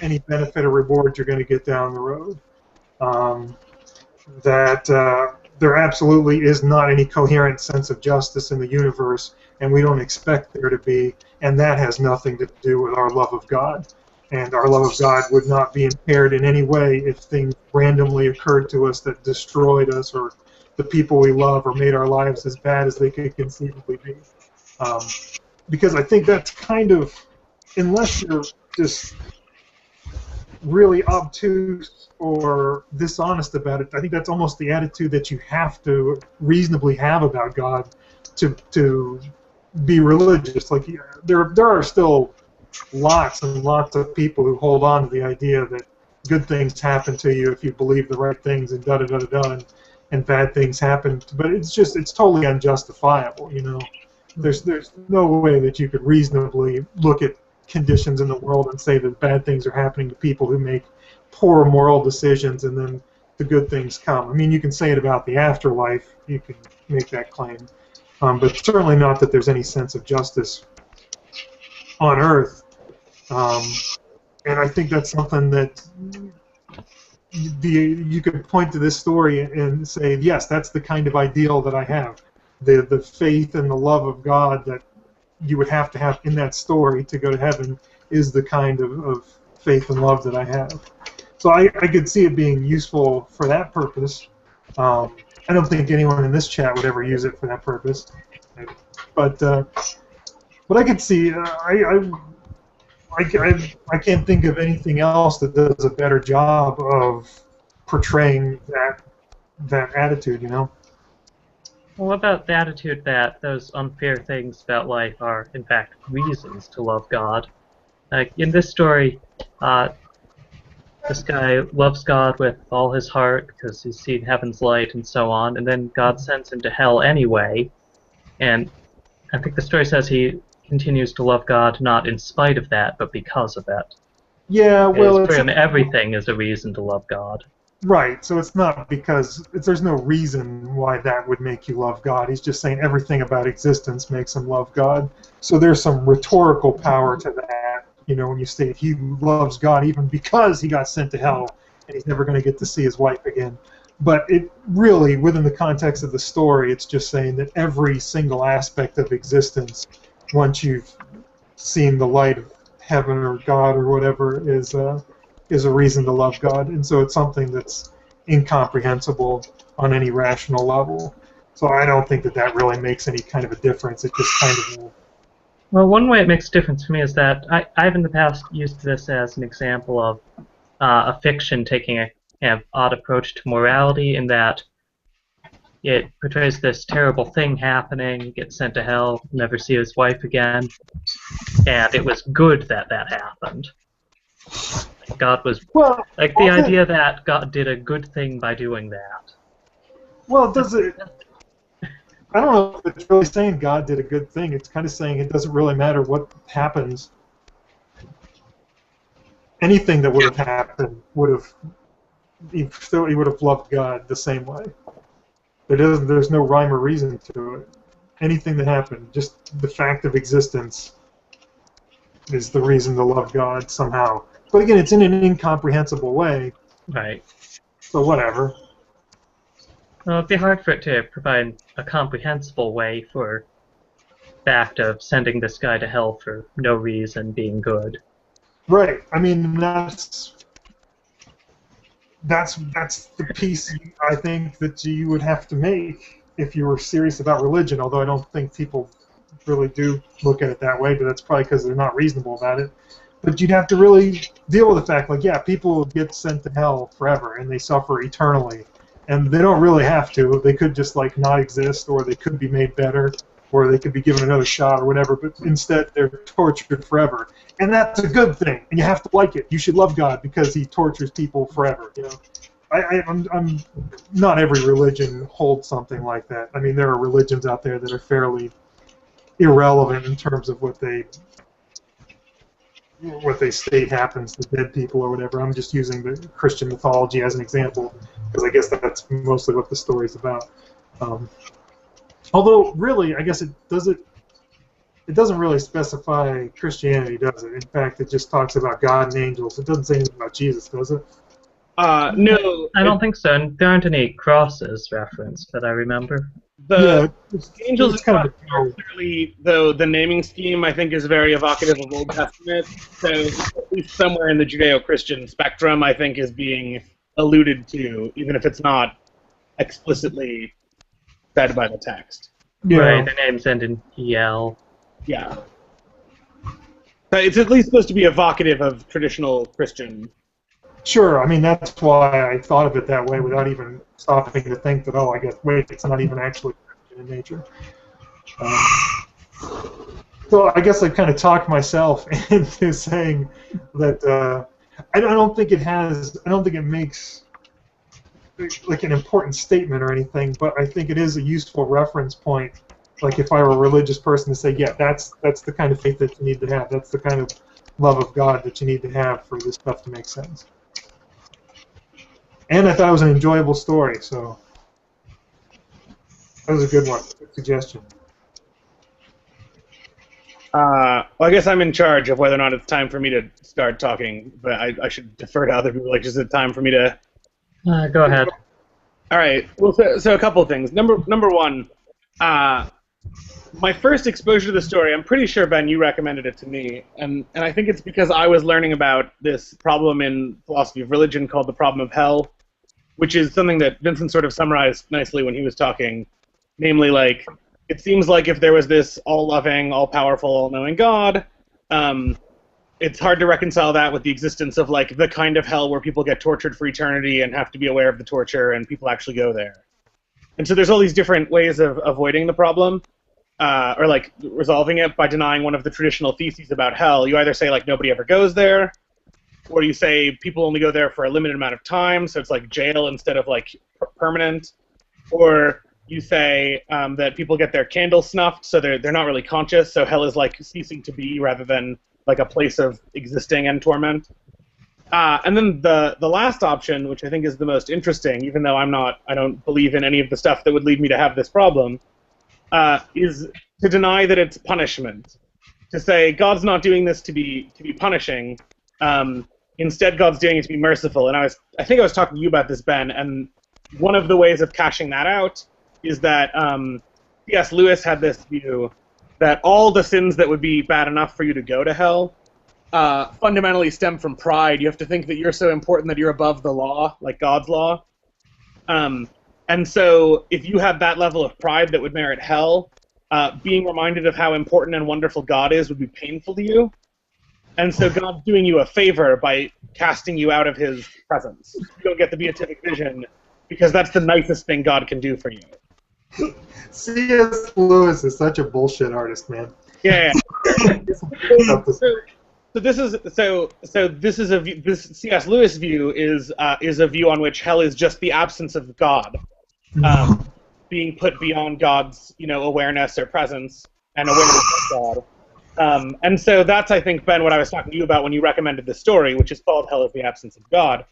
any benefit or reward you're going to get down the road. There absolutely is not any coherent sense of justice in the universe, and we don't expect there to be, and that has nothing to do with our love of God. and our love of God would not be impaired in any way if things randomly occurred to us that destroyed us or the people we love or made our lives as bad as they could conceivably be. Because I think that's kind of, unless you're just really obtuse or dishonest about it, I think that's almost the attitude that you have to reasonably have about God to be religious. Like, there are still lots and lots of people who hold on to the idea that good things happen to you if you believe the right things and da-da-da-da-da, and bad things happen. But it's totally unjustifiable, you know. There's no way that you could reasonably look at conditions in the world and say that bad things are happening to people who make poor moral decisions and then the good things come. I mean, you can say it about the afterlife. You can make that claim. But certainly not that there's any sense of justice on Earth. And I think that's something that you could point to this story and say, yes, that's the kind of ideal that I have. The faith and the love of God that you would have to have in that story to go to heaven is the kind of faith and love that I have. So I could see it being useful for that purpose. I don't think anyone in this chat would ever use it for that purpose. But I could see, I can't think of anything else that does a better job of portraying that attitude, you know? Well, what about the attitude that those unfair things about life are, in fact, reasons to love God? Like, in this story, this guy loves God with all his heart because he's seen heaven's light and so on, and then God sends him to hell anyway, and I think the story says he continues to love God not in spite of that, but because of it. Yeah, well, for him, everything is a reason to love God. Right, so it's not because there's no reason why that would make you love God. He's just saying everything about existence makes him love God. So there's some rhetorical power to that, you know, when you state he loves God even because he got sent to hell and he's never going to get to see his wife again. But it really, within the context of the story, it's just saying that every single aspect of existence, once you've seen the light of heaven or God or whatever, is a reason to love God, and so it's something that's incomprehensible on any rational level. So I don't think that really makes any kind of a difference. It just kind of... Well, one way it makes a difference for me is that I've in the past used this as an example of a fiction taking an odd approach to morality, in that it portrays this terrible thing happening, gets sent to hell, never see his wife again, and it was good that that happened. God was like the idea that God did a good thing by doing that. Well, does it? I don't know if it's really saying God did a good thing. It's kind of saying it doesn't really matter what happens. Anything that would have happened he would have loved God the same way. There's no rhyme or reason to it. Anything that happened, just the fact of existence, is the reason to love God somehow. But again, it's in an incomprehensible way. Right. So whatever. Well, it'd be hard for it to provide a comprehensible way for the act of sending this guy to hell for no reason being good. Right. I mean, that's the piece I think that you would have to make if you were serious about religion, although I don't think people really do look at it that way, but that's probably because they're not reasonable about it. But you'd have to really deal with the fact, like, yeah, people get sent to hell forever, and they suffer eternally. And they don't really have to. They could just, like, not exist, or they could be made better, or they could be given another shot or whatever, but instead they're tortured forever. And that's a good thing, and you have to like it. You should love God because he tortures people forever, you know. I'm not every religion holds something like that. I mean, there are religions out there that are fairly irrelevant in terms of what they state happens to dead people or whatever. I'm just using the Christian mythology as an example because I guess that's mostly what the story's about. Although, really, I guess it doesn't really specify Christianity, does it? In fact, it just talks about God and angels. It doesn't say anything about Jesus, does it? No, I don't think so. And there aren't any crosses referenced that I remember. the it's, angels it's kind of are a clearly, though the naming scheme I think is very evocative of Old Testament. So at least somewhere in the Judeo-Christian spectrum, I think is being alluded to, even if it's not explicitly said by the text. yeah. Right, their names end in EL. Yeah. But it's at least supposed to be evocative of traditional Christian. Sure, I mean, that's why I thought of it that way without even stopping to think that, oh, I guess, wait, it's not even actually Christian in nature. So I guess I kind of talked myself into saying that I don't think it makes like an important statement or anything, but I think it is a useful reference point. Like if I were a religious person to say, yeah, that's the kind of faith that you need to have. That's the kind of love of God that you need to have for this stuff to make sense. And I thought it was an enjoyable story, so that was a good one. Good suggestion. Well, I guess I'm in charge of whether or not it's time for me to start talking, but I should defer to other people. Like, is it time for me to? Go ahead. All right. Well, so a couple of things. Number one, my first exposure to the story, I'm pretty sure, Ben, you recommended it to me, and I think it's because I was learning about this problem in philosophy of religion called the problem of hell, which is something that Vincent sort of summarized nicely when he was talking. Namely, like, it seems like if there was this all-loving, all-powerful, all-knowing God, it's hard to reconcile that with the existence of, like, the kind of hell where people get tortured for eternity and have to be aware of the torture and people actually go there. And so there's all these different ways of avoiding the problem, or, like, resolving it by denying one of the traditional theses about hell. You either say, like, nobody ever goes there, or you say people only go there for a limited amount of time, so it's like jail instead of, like, permanent, or you say that people get their candles snuffed, so they're not really conscious, so hell is like ceasing to be rather than like a place of existing and torment. And then the last option, which I think is the most interesting, even though I don't believe in any of the stuff that would lead me to have this problem, is to deny that it's punishment. To say God's not doing this to be punishing. Instead, God's doing it to be merciful. And I think I was talking to you about this, Ben, and one of the ways of cashing that out is that C.S. Lewis had this view that all the sins that would be bad enough for you to go to hell fundamentally stem from pride. You have to think that you're so important that you're above the law, like God's law. And so if you have that level of pride that would merit hell, being reminded of how important and wonderful God is would be painful to you. And so God's doing you a favor by casting you out of his presence. You don't get the beatific vision because that's the nicest thing God can do for you. C.S. Lewis is such a bullshit artist, man. Yeah. So this C.S. Lewis view is a view on which hell is just the absence of God, being put beyond God's awareness or presence and awareness of God. And so that's, I think, Ben, what I was talking to you about when you recommended this story, which is called Hell is the Absence of God.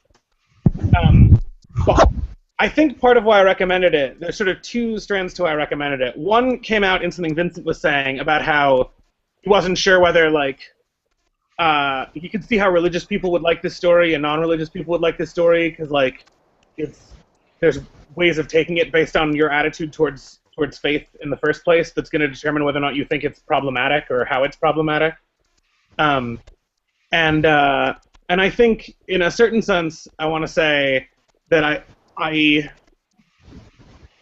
But I think part of why I recommended it, there's sort of two strands to why I recommended it. One came out in something Vincent was saying about how he wasn't sure whether, like, he could see how religious people would like this story and non-religious people would like this story, because, like, there's ways of taking it based on your attitude towards faith in the first place that's going to determine whether or not you think it's problematic or how it's problematic. And I think, in a certain sense, I want to say that I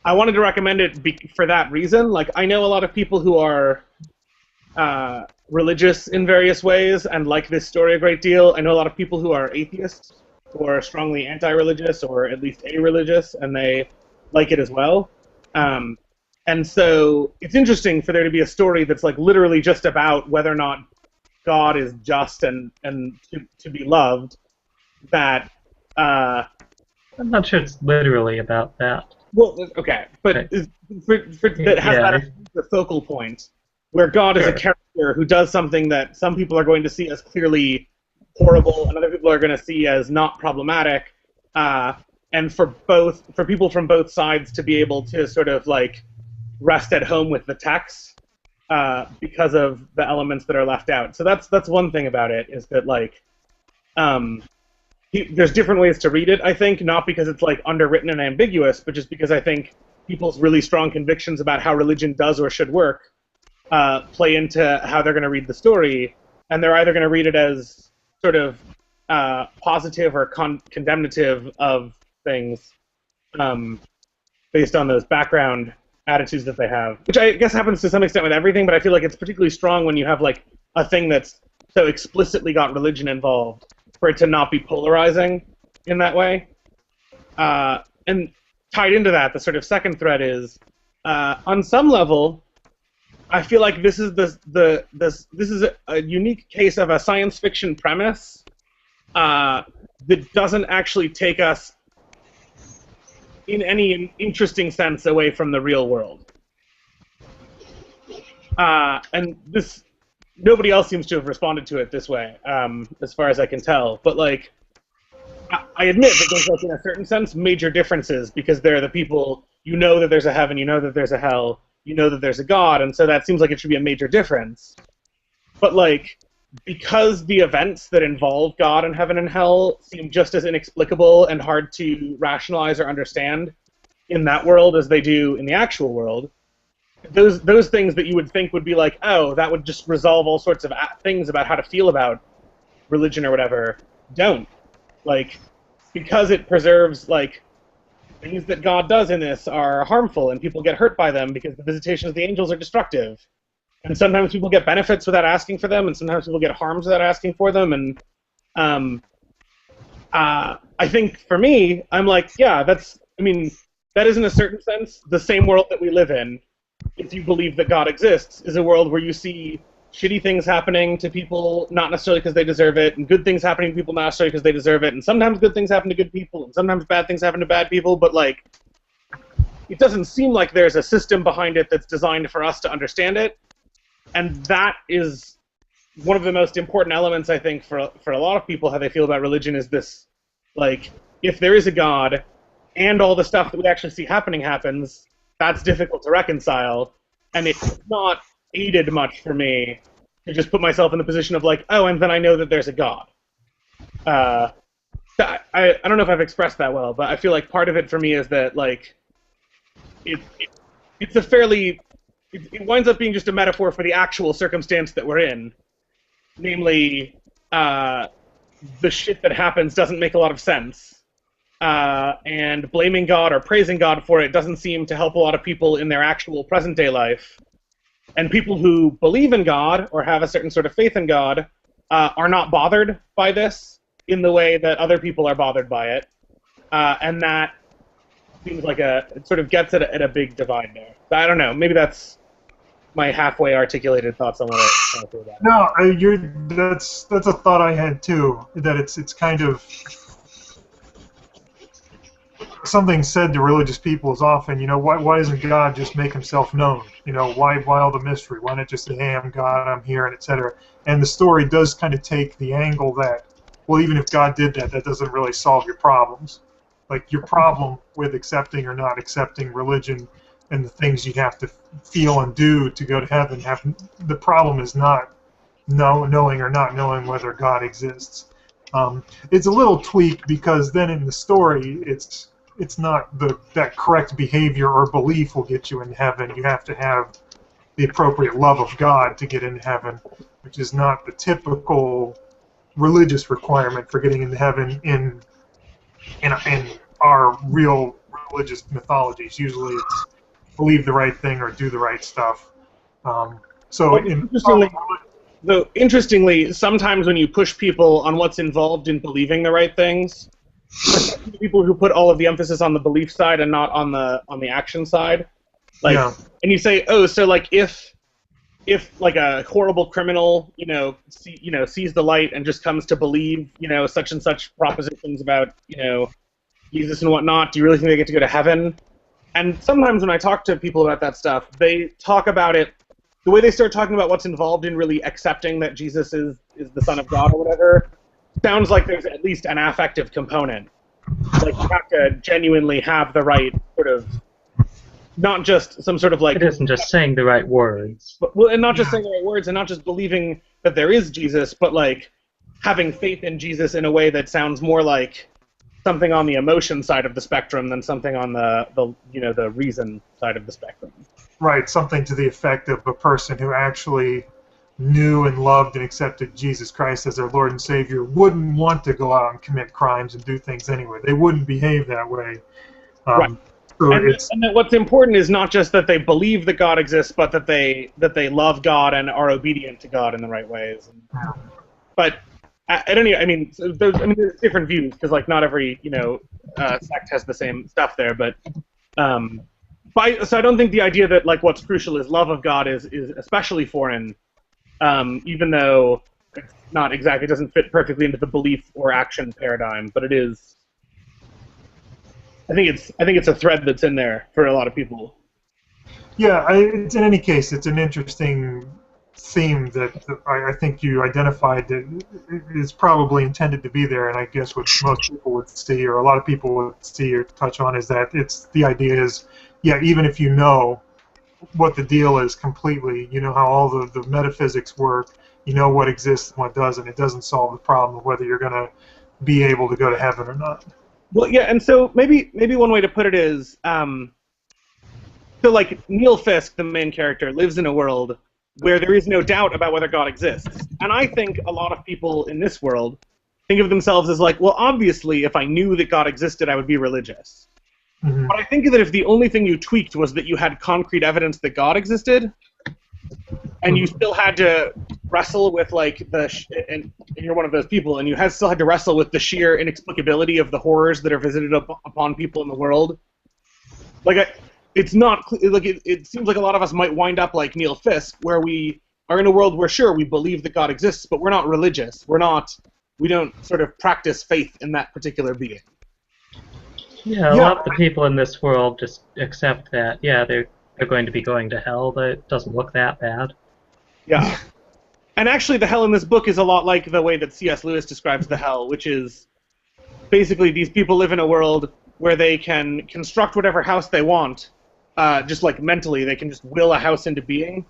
wanted to recommend it for that reason. Like, I know a lot of people who are religious in various ways and like this story a great deal. I know a lot of people who are atheists, who are strongly anti-religious or at least a-religious, and they like it as well. And so it's interesting for there to be a story that's like literally just about whether or not God is just and to be loved. That I'm not sure it's literally about that. well, okay, but Okay. that has that as the focal point, where God is a character who does something that some people are going to see as clearly horrible and other people are going to see as not problematic, and for people from both sides to be able to sort of like rest at home with the text because of the elements that are left out. So that's one thing about it, is that like there's different ways to read it, I think, not because it's like underwritten and ambiguous, but just because I think people's really strong convictions about how religion does or should work play into how they're going to read the story, and they're either going to read it as sort of positive or condemnative of things based on those background attitudes that they have, which I guess happens to some extent with everything, but I feel like it's particularly strong when you have like a thing that's so explicitly got religion involved for it to not be polarizing in that way. And tied into that, the sort of second thread is, on some level, I feel like this is this is a unique case of a science fiction premise that doesn't actually take us in any interesting sense away from the real world. And this, nobody else seems to have responded to it this way, as far as I can tell. But like, I admit that there's like, in a certain sense, major differences, because they're the people, you know that there's a heaven, you know that there's a hell, you know that there's a God, and so that seems like it should be a major difference. But like, because the events that involve God and heaven and hell seem just as inexplicable and hard to rationalize or understand in that world as they do in the actual world, those things that you would think would be like, oh, that would just resolve all sorts of things about how to feel about religion or whatever, don't. Like, because it preserves, like, things that God does in this are harmful and people get hurt by them because the visitations of the angels are destructive. And sometimes people get benefits without asking for them, and sometimes people get harms without asking for them. And I think for me, I'm like, yeah, that's, I mean, that is in a certain sense the same world that we live in. If you believe that God exists, is a world where you see shitty things happening to people, not necessarily because they deserve it, and good things happening to people not necessarily because they deserve it, and sometimes good things happen to good people, and sometimes bad things happen to bad people, but like, it doesn't seem like there's a system behind it that's designed for us to understand it. And that is one of the most important elements, I think, for a lot of people, how they feel about religion, is this, like, if there is a God, and all the stuff that we actually see happening happens, that's difficult to reconcile, and it's not aided much for me to just put myself in the position of, like, oh, and then I know that there's a God. I don't know if I've expressed that well, but I feel like part of it for me is that, like, it's a fairly... It winds up being just a metaphor for the actual circumstance that we're in. Namely, the shit that happens doesn't make a lot of sense. And blaming God or praising God for it doesn't seem to help a lot of people in their actual present-day life. And people who believe in God or have a certain sort of faith in God are not bothered by this in the way that other people are bothered by it. And that seems like it sort of gets at a big divide there. So I don't know, maybe that's my halfway articulated thoughts on what I feel about it. No, that's a thought I had too. That it's kind of something said to religious people is often, you know, why doesn't God just make himself known? You know, why all the mystery? Why not just say, hey, I'm God, I'm here, and etc. And the story does kind of take the angle that, well, even if God did that, that doesn't really solve your problems. Like, your problem with accepting or not accepting religion and the things you have to feel and do to go to heaven, the problem is not knowing or not knowing whether God exists. It's a little tweak, because then in the story, it's not that correct behavior or belief will get you in heaven. You have to have the appropriate love of God to get in heaven, which is not the typical religious requirement for getting into heaven in our real religious mythologies. Usually it's believe the right thing or do the right stuff. Interestingly, sometimes when you push people on what's involved in believing the right things, people who put all of the emphasis on the belief side and not on the action side, like, yeah. And you say, oh, so like if like a horrible criminal, sees the light and just comes to believe, such and such propositions about, Jesus and whatnot, do you really think they get to go to heaven? And sometimes when I talk to people about that stuff, they talk about it, the way they start talking about what's involved in really accepting that Jesus is the Son of God or whatever, sounds like there's at least an affective component. Like, you have to genuinely have the right sort of, not just some sort of like... It isn't just saying the right words. And not just saying the right words, and not just believing that there is Jesus, but like having faith in Jesus in a way that sounds more like something on the emotion side of the spectrum than something on the reason side of the spectrum. Right, something to the effect of a person who actually knew and loved and accepted Jesus Christ as their Lord and Savior wouldn't want to go out and commit crimes and do things anyway. They wouldn't behave that way. Right. So and that what's important is not just that they believe that God exists, but that they love God and are obedient to God in the right ways. But at any, there's different views because like not every sect has the same stuff there. But so I don't think the idea that like what's crucial is love of God is especially foreign, even though it's not exactly, it doesn't fit perfectly into the belief or action paradigm, but it is. I think it's a thread that's in there for a lot of people. Yeah, in any case, it's an interesting theme that I think you identified that is probably intended to be there, and I guess what most people would see, or a lot of people would see or touch on, is that the idea is, yeah, even if you know what the deal is completely, you know how all the metaphysics work, you know what exists and what doesn't, it doesn't solve the problem of whether you're going to be able to go to heaven or not. Well, yeah, and so maybe one way to put it is, so like Neil Fisk, the main character, lives in a world where there is no doubt about whether God exists. And I think a lot of people in this world think of themselves as like, well, obviously, if I knew that God existed, I would be religious. Mm-hmm. But I think that if the only thing you tweaked was that you had concrete evidence that God existed, and you still had to wrestle with like and you're one of those people, and you still had to wrestle with the sheer inexplicability of the horrors that are visited upon people in the world. Like, it's not like it seems like a lot of us might wind up like Neil Fisk, where we are in a world where sure we believe that God exists, but we're not religious. We don't sort of practice faith in that particular being. Yeah, a lot of the people in this world just accept that. Yeah, they're going to be going to hell. But it doesn't look that bad. Yeah. And actually, the hell in this book is a lot like the way that C.S. Lewis describes the hell, which is basically these people live in a world where they can construct whatever house they want, just like mentally. They can just will a house into being.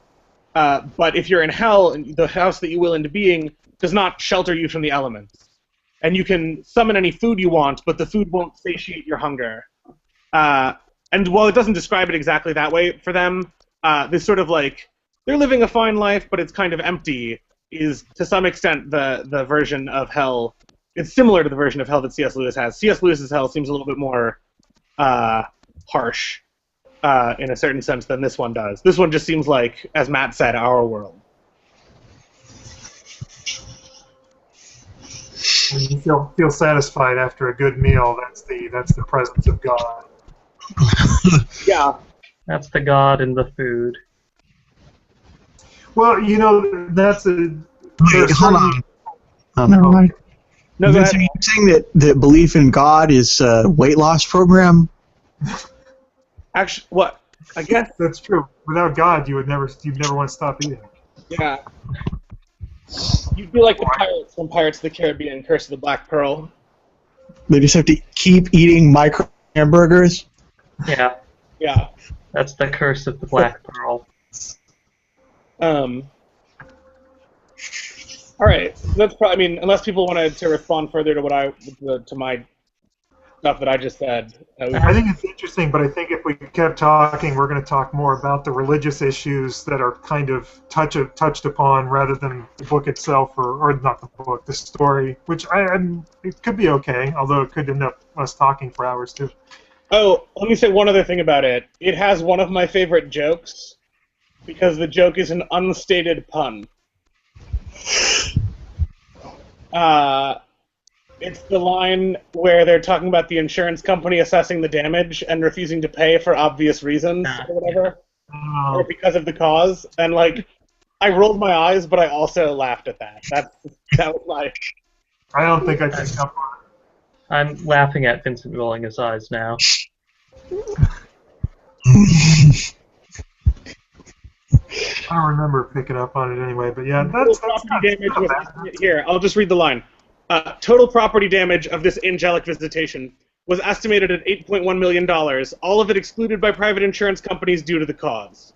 But if you're in hell, the house that you will into being does not shelter you from the elements. And you can summon any food you want, but the food won't satiate your hunger. And while it doesn't describe it exactly that way for them, this sort of like, they're living a fine life, but it's kind of empty, is to some extent the version of hell. It's similar to the version of hell that C.S. Lewis has. C.S. Lewis's hell seems a little bit more harsh in a certain sense than this one does. This one just seems like, as Matt said, our world. When you feel satisfied after a good meal, that's the presence of God. Yeah. That's the God in the food. Well, that's a... Wait, hold on. Oh, never mind. No, Vince, are you saying that belief in God is a weight loss program? Actually, what? I guess that's true. Without God, you'd never want to stop eating. Yeah. You'd be like the pirates from Pirates of the Caribbean, Curse of the Black Pearl. They just have to keep eating micro hamburgers? Yeah. Yeah. That's the curse of the Black Pearl. All right. That's probably. I mean, unless people wanted to respond further to my stuff that I just said. I think it's interesting, but I think if we kept talking, we're going to talk more about the religious issues that are kind of touched upon rather than the book itself, or not the book, the story, which it could be okay, although it could end up us talking for hours too. Oh, let me say one other thing about it. It has one of my favorite jokes, because the joke is an unstated pun. It's the line where they're talking about the insurance company assessing the damage and refusing to pay for obvious reasons or whatever, or because of the cause. And like, I rolled my eyes, but I also laughed at that. That was my. I don't think I picked up on it. I'm laughing at Vincent rolling his eyes now. I don't remember picking up on it anyway, but yeah, that's damage was here. I'll just read the line. Total property damage of this angelic visitation was estimated at $8.1 million, all of it excluded by private insurance companies due to the cause.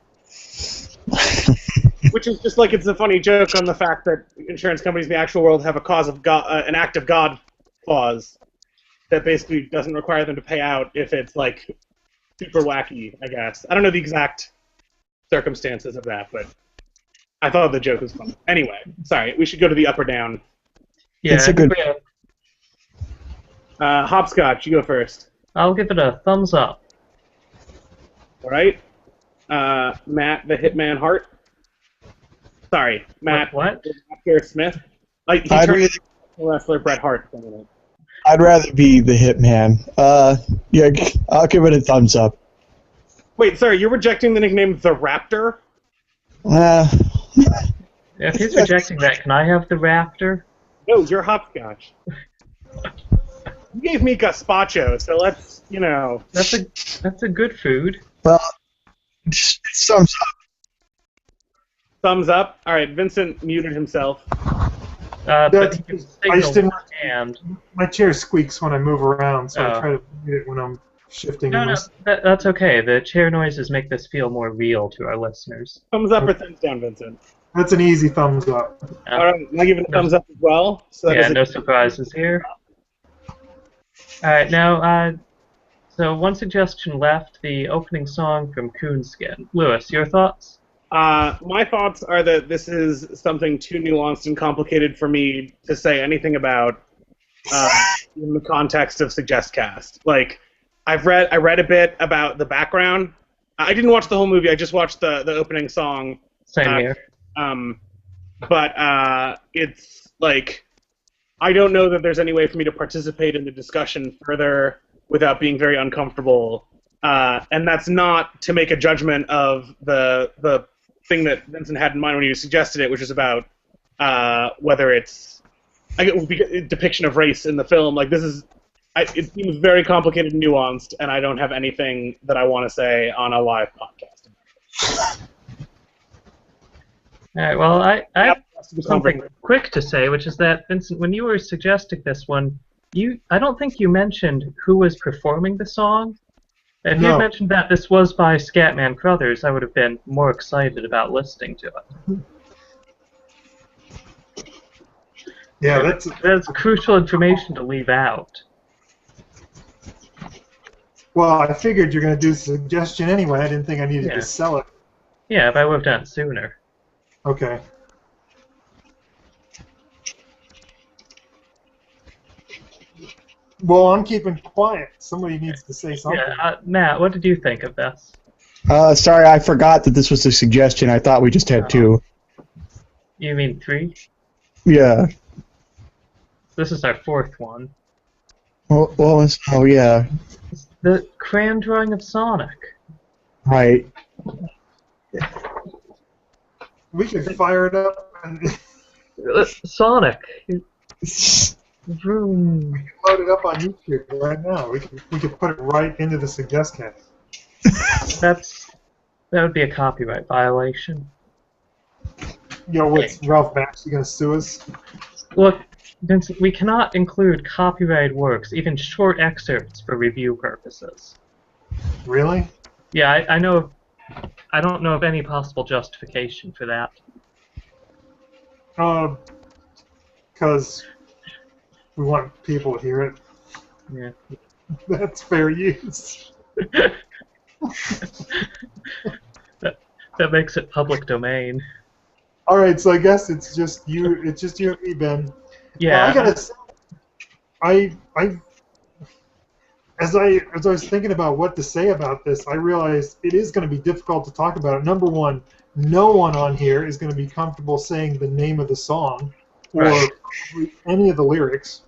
Which is just like it's a funny joke on the fact that insurance companies in the actual world have a cause of God, an act of God clause that basically doesn't require them to pay out if it's like super wacky, I guess. I don't know the exact circumstances of that, but I thought the joke was funny. Anyway, sorry, we should go to the up or down. Yeah, It's a good. Hopscotch, you go first. I'll give it a thumbs up. All right. Matt, the Hitman Hart. Sorry, Matt. What? Dr. Smith. Like he I'd turned rather, into wrestler Bret Hart. I'd rather be the Hitman. Yeah, I'll give it a thumbs up. Wait, sorry, you're rejecting the nickname the Raptor? If he's rejecting that, can I have the Raptor? No, you're Hopscotch. You gave me gazpacho, so let's, That's a good food. Well, it's thumbs up. Thumbs up. All right, Vincent muted himself. But he can I just signal didn't. and My chair squeaks when I move around, so Oh. I try to mute it when I'm shifting. no, and no, listening. that's okay. The chair noises make this feel more real to our listeners. Thumbs up or thumbs down, Vincent? That's an easy thumbs up. All right, I give it a thumbs up as well. So that Yeah, is no surprises here. All right, now, so one suggestion left: the opening song from Coonskin. Lewis, your thoughts? My thoughts are that this is something too nuanced and complicated for me to say anything about in the context of SuggestCast. Like, I read a bit about the background. I didn't watch the whole movie. I just watched the opening song. Same here. But it's like I don't know that there's any way for me to participate in the discussion further without being very uncomfortable. And that's not to make a judgment of the thing that Vincent had in mind when he suggested it, which is about whether it's a depiction of race in the film. Like it seems very complicated and nuanced, and I don't have anything that I want to say on a live podcast. All right, well, I have Something. something quick to say, which is that, Vincent, when you were suggesting this one, I don't think you mentioned who was performing the song. If you No. had mentioned that this was by Scatman Crothers, I would have been more excited about listening to it. Yeah, That's crucial information to leave out. well. I figured you're going to do a suggestion anyway. I didn't think I needed Yeah. to sell it. Yeah, but I would have done it sooner. Okay. Well, I'm keeping quiet. Somebody needs to say something. Yeah, Matt, what did you think of this? Sorry, I forgot that this was a suggestion. I thought we just had two. You mean 3? Yeah. This is our 4th one. Oh, yeah. The crayon drawing of Sonic. Right. We could fire it up and Sonic. Vroom. load it up on YouTube right now. We could put it right into the SuggestCast. That would be a copyright violation. Yo, what's Ralph Bakshi going to sue us? Look, Vincent, we cannot include copyrighted works, even short excerpts, for review purposes. Really? Yeah, I know. I don't know of any possible justification for that. Because we want people to hear it. Yeah. That's fair use. That makes it public domain. All right, so I guess it's just you. It's just you and me, Ben. Yeah. I gotta say, as I was thinking about what to say about this, I realized it is going to be difficult to talk about it. Number one, no one on here is going to be comfortable saying the name of the song or Right. any of the lyrics,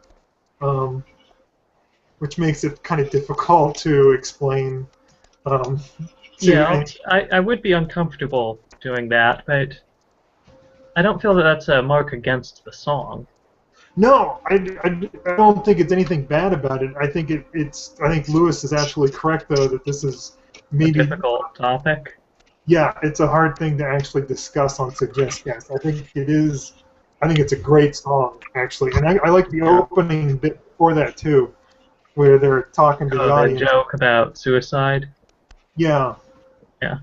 which makes it kind of difficult to explain. Yeah, I would be uncomfortable doing that, but I don't feel that that's a mark against the song. No, I don't think it's anything bad about it. I think I think Lewis is absolutely correct, though, that this is A maybe difficult topic. yeah, it's a hard thing to actually discuss on SuggestCast. I think it is. I think it's a great song, actually, and I like the opening bit before that too, where they're talking to the The audience. joke about suicide. Yeah. Yeah.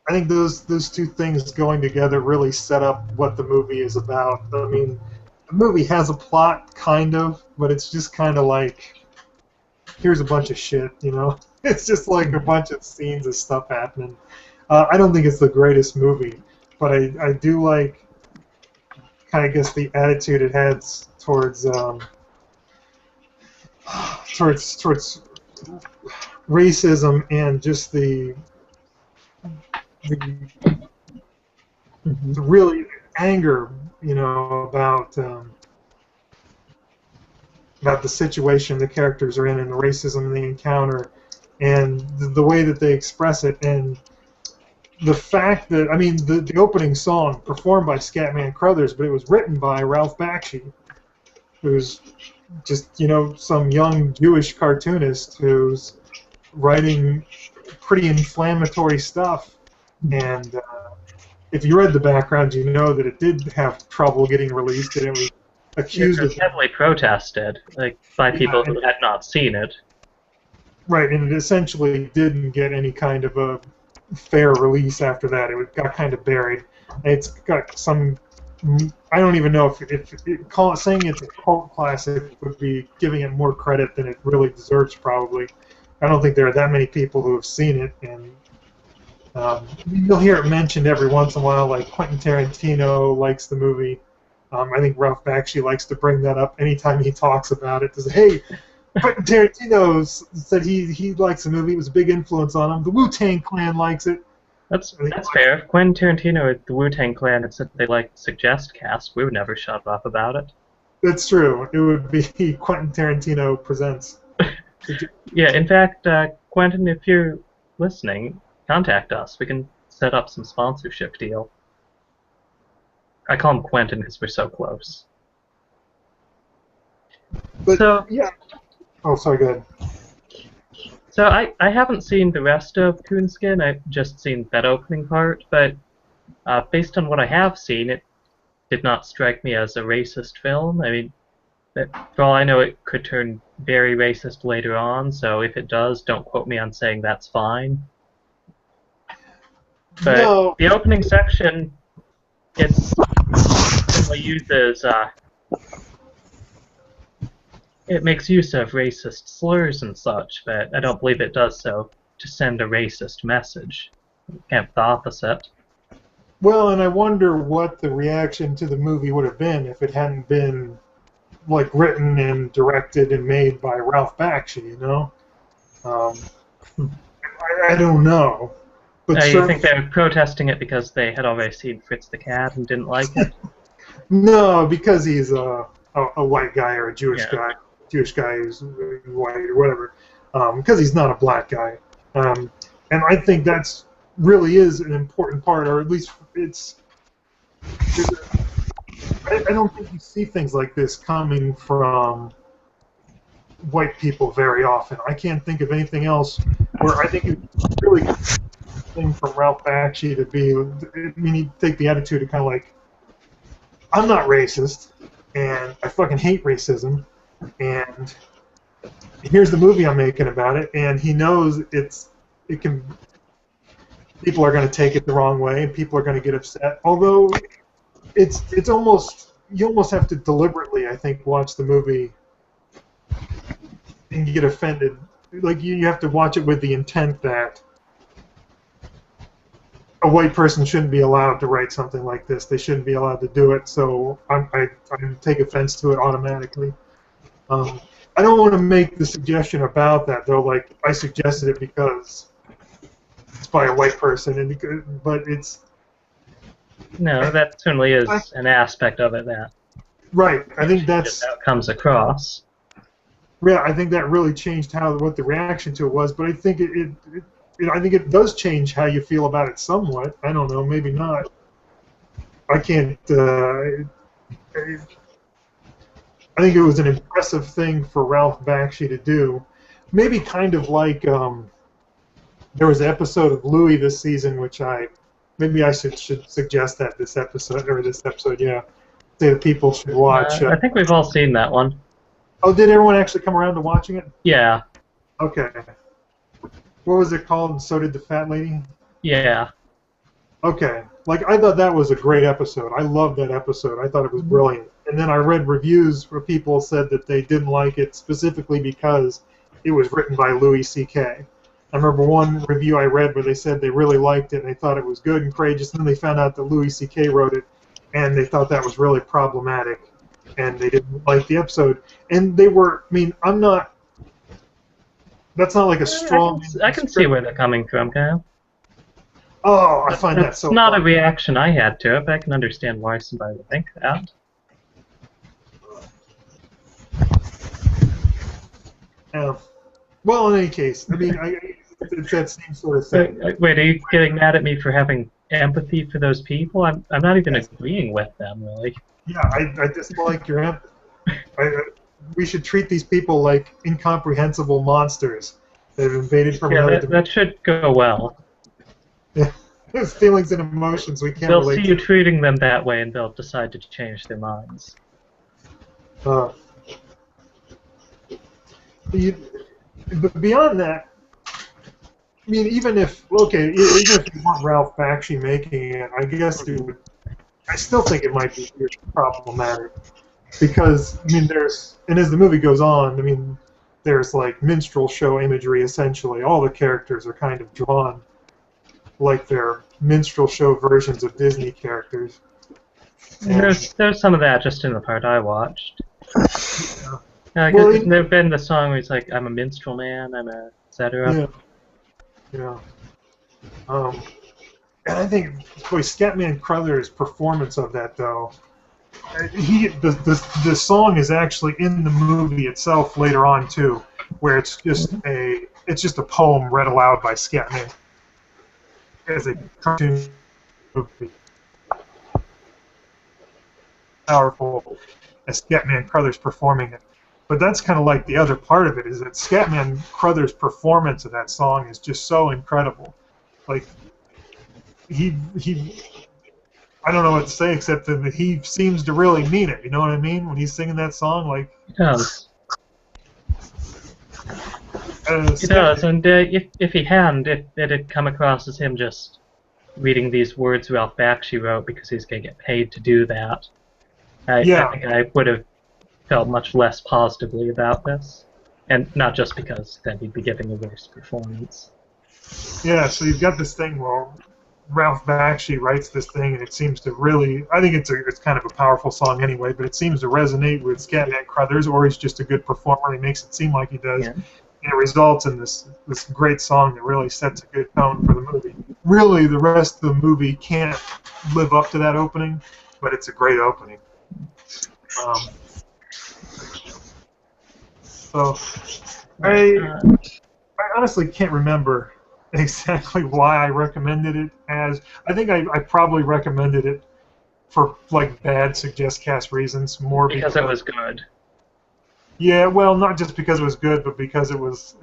I think those two things going together really set up what the movie is about. I mean, the movie has a plot, kind of, but it's just kind of like, here's a bunch of shit, you know? It's just like a bunch of scenes of stuff happening. I don't think it's the greatest movie, but I do like, kind of guess, the attitude it has towards towards racism and just the really anger, you know, about the situation the characters are in and the racism they encounter, and the way that they express it, and the fact that, I mean, the opening song performed by Scatman Crothers, but it was written by Ralph Bakshi, who's just, you know, some young Jewish cartoonist who's writing pretty inflammatory stuff. And if you read the background, you know that it did have trouble getting released, and it was accused It was heavily protested, like by people who had not seen it. Right, and it essentially didn't get any kind of a fair release after that. It got kind of buried. It's got some. I don't even know if saying it's a cult classic would be giving it more credit than it really deserves. Probably, I don't think there are that many people who have seen it, and you'll hear it mentioned every once in a while. Like Quentin Tarantino likes the movie. I think Ralph Bakshi likes to bring that up anytime he talks about it. To say, hey, Quentin Tarantino said he likes the movie. It was a big influence on him. The Wu-Tang Clan likes it. That's fair. If Quentin Tarantino and the Wu-Tang Clan had said they liked SuggestCast, we would never shut up about it. That's true. It would be Quentin Tarantino Presents. Yeah, in fact, Quentin, if you're listening, contact us. We can set up some sponsorship deal. I call him Quentin because we're so close. But, so yeah. Oh, sorry, go ahead. So I haven't seen the rest of Coonskin. I've just seen that opening part, but based on what I have seen, it did not strike me as a racist film. I mean, for all I know, it could turn very racist later on, so if it does, don't quote me on saying that's fine. But No. the opening section, it uses it makes use of racist slurs and such, but I don't believe it does so to send a racist message. It can't be the opposite. Well, and I wonder what the reaction to the movie would have been if it hadn't been like written and directed and made by Ralph Bakshi, you know? I don't know. But You think they were protesting it because they had already seen Fritz the Cat and didn't like it? No, because he's a white guy or a Jewish guy. Jewish guy who's white or whatever. Because he's not a black guy. And I think that's really is an important part, or at least I don't think you see things like this coming from white people very often. I can't think of anything else where I think it's really good thing from Ralph Bakshi to be. I mean, he'd take the attitude of kind of like, I'm not racist, and I fucking hate racism, and here's the movie I'm making about it, and he knows people are going to take it the wrong way, and people are going to get upset. Although it's almost, you almost have to deliberately, I think, watch the movie and you get offended. Like you have to watch it with the intent that a white person shouldn't be allowed to write something like this. They shouldn't be allowed to do it. So I take offense to it automatically. I don't want to make the suggestion about that though. Like I suggested it because it's by a white person, but it's. No, that certainly is an aspect of it that. Right, I think that's how it comes across. Yeah, I think that really changed what the reaction to it was. But I think I think it does change how you feel about it somewhat. I don't know, maybe not. I can't. I think it was an impressive thing for Ralph Bakshi to do. Maybe kind of like there was an episode of Louie this season, which maybe I should suggest that this episode, yeah, say that people should watch. I think we've all seen that one. Oh, did everyone actually come around to watching it? Yeah. Okay. What was it called? And so did the fat lady? Yeah. Okay. Like, I thought that was a great episode. I loved that episode. I thought it was brilliant. And then I read reviews where people said that they didn't like it specifically because it was written by Louis C.K. I remember one review I read where they said they really liked it and they thought it was good and courageous, and then they found out that Louis C.K. wrote it, and they thought that was really problematic, and they didn't like the episode. And they were, I mean, I'm not, that's not like a strong... I can see where they're coming from, Kyle. Oh, I find that That's so not funny. a reaction I had to it, but I can understand why somebody would think that. Yeah. Well, in any case, I mean, it's that same sort of thing. Wait, are you getting mad at me for having empathy for those people? I'm not even agreeing with them, really. Yeah, I dislike your empathy. We should treat these people like incomprehensible monsters that have invaded from Yeah, another that dimension. should go well. There's feelings and emotions we can't They'll relate see you treating them that way, and they'll decide to change their minds. to. But beyond that, I mean, even if even if you want Ralph Bakshi making it, I guess it would. I still think it might be problematic because I mean, and as the movie goes on, I mean, there's like minstrel show imagery essentially. All the characters are kind of drawn like they're minstrel show versions of Disney characters. And There's some of that just in the part I watched. Well, There've been the song where he's like, "I'm a minstrel man," I'm a etc. Yeah. And I think, boy, Scatman Crothers' performance of that, though, the song is actually in the movie itself later on too, where it's just a poem read aloud by Scatman as a cartoon movie. Powerful as Scatman Crothers performing it. But that's kind of like the other part of it, is that Scatman Crothers' performance of that song is just so incredible. Like, he I don't know what to say except that he seems to really mean it. You know what I mean? When he's singing that song, like... He does. He does, and if he hadn't, if it had come across as him just reading these words Ralph Bakshi wrote because he's going to get paid to do that, I think I would have felt much less positively about this. And not just because then he'd be giving a worse performance. Yeah, so you've got this thing where Ralph Bakshi writes this thing, and it seems to really... I think it's kind of a powerful song anyway, but it seems to resonate with Scatman Crothers, or he's just a good performer. He makes it seem like he does. Yeah. And it results in this great song that really sets a good tone for the movie. Really, the rest of the movie can't live up to that opening, but it's a great opening. So, I honestly can't remember exactly why I recommended it as... I think I probably recommended it for, like, bad SuggestCast reasons, more because it was good. Yeah, well, not just because it was good, but because it was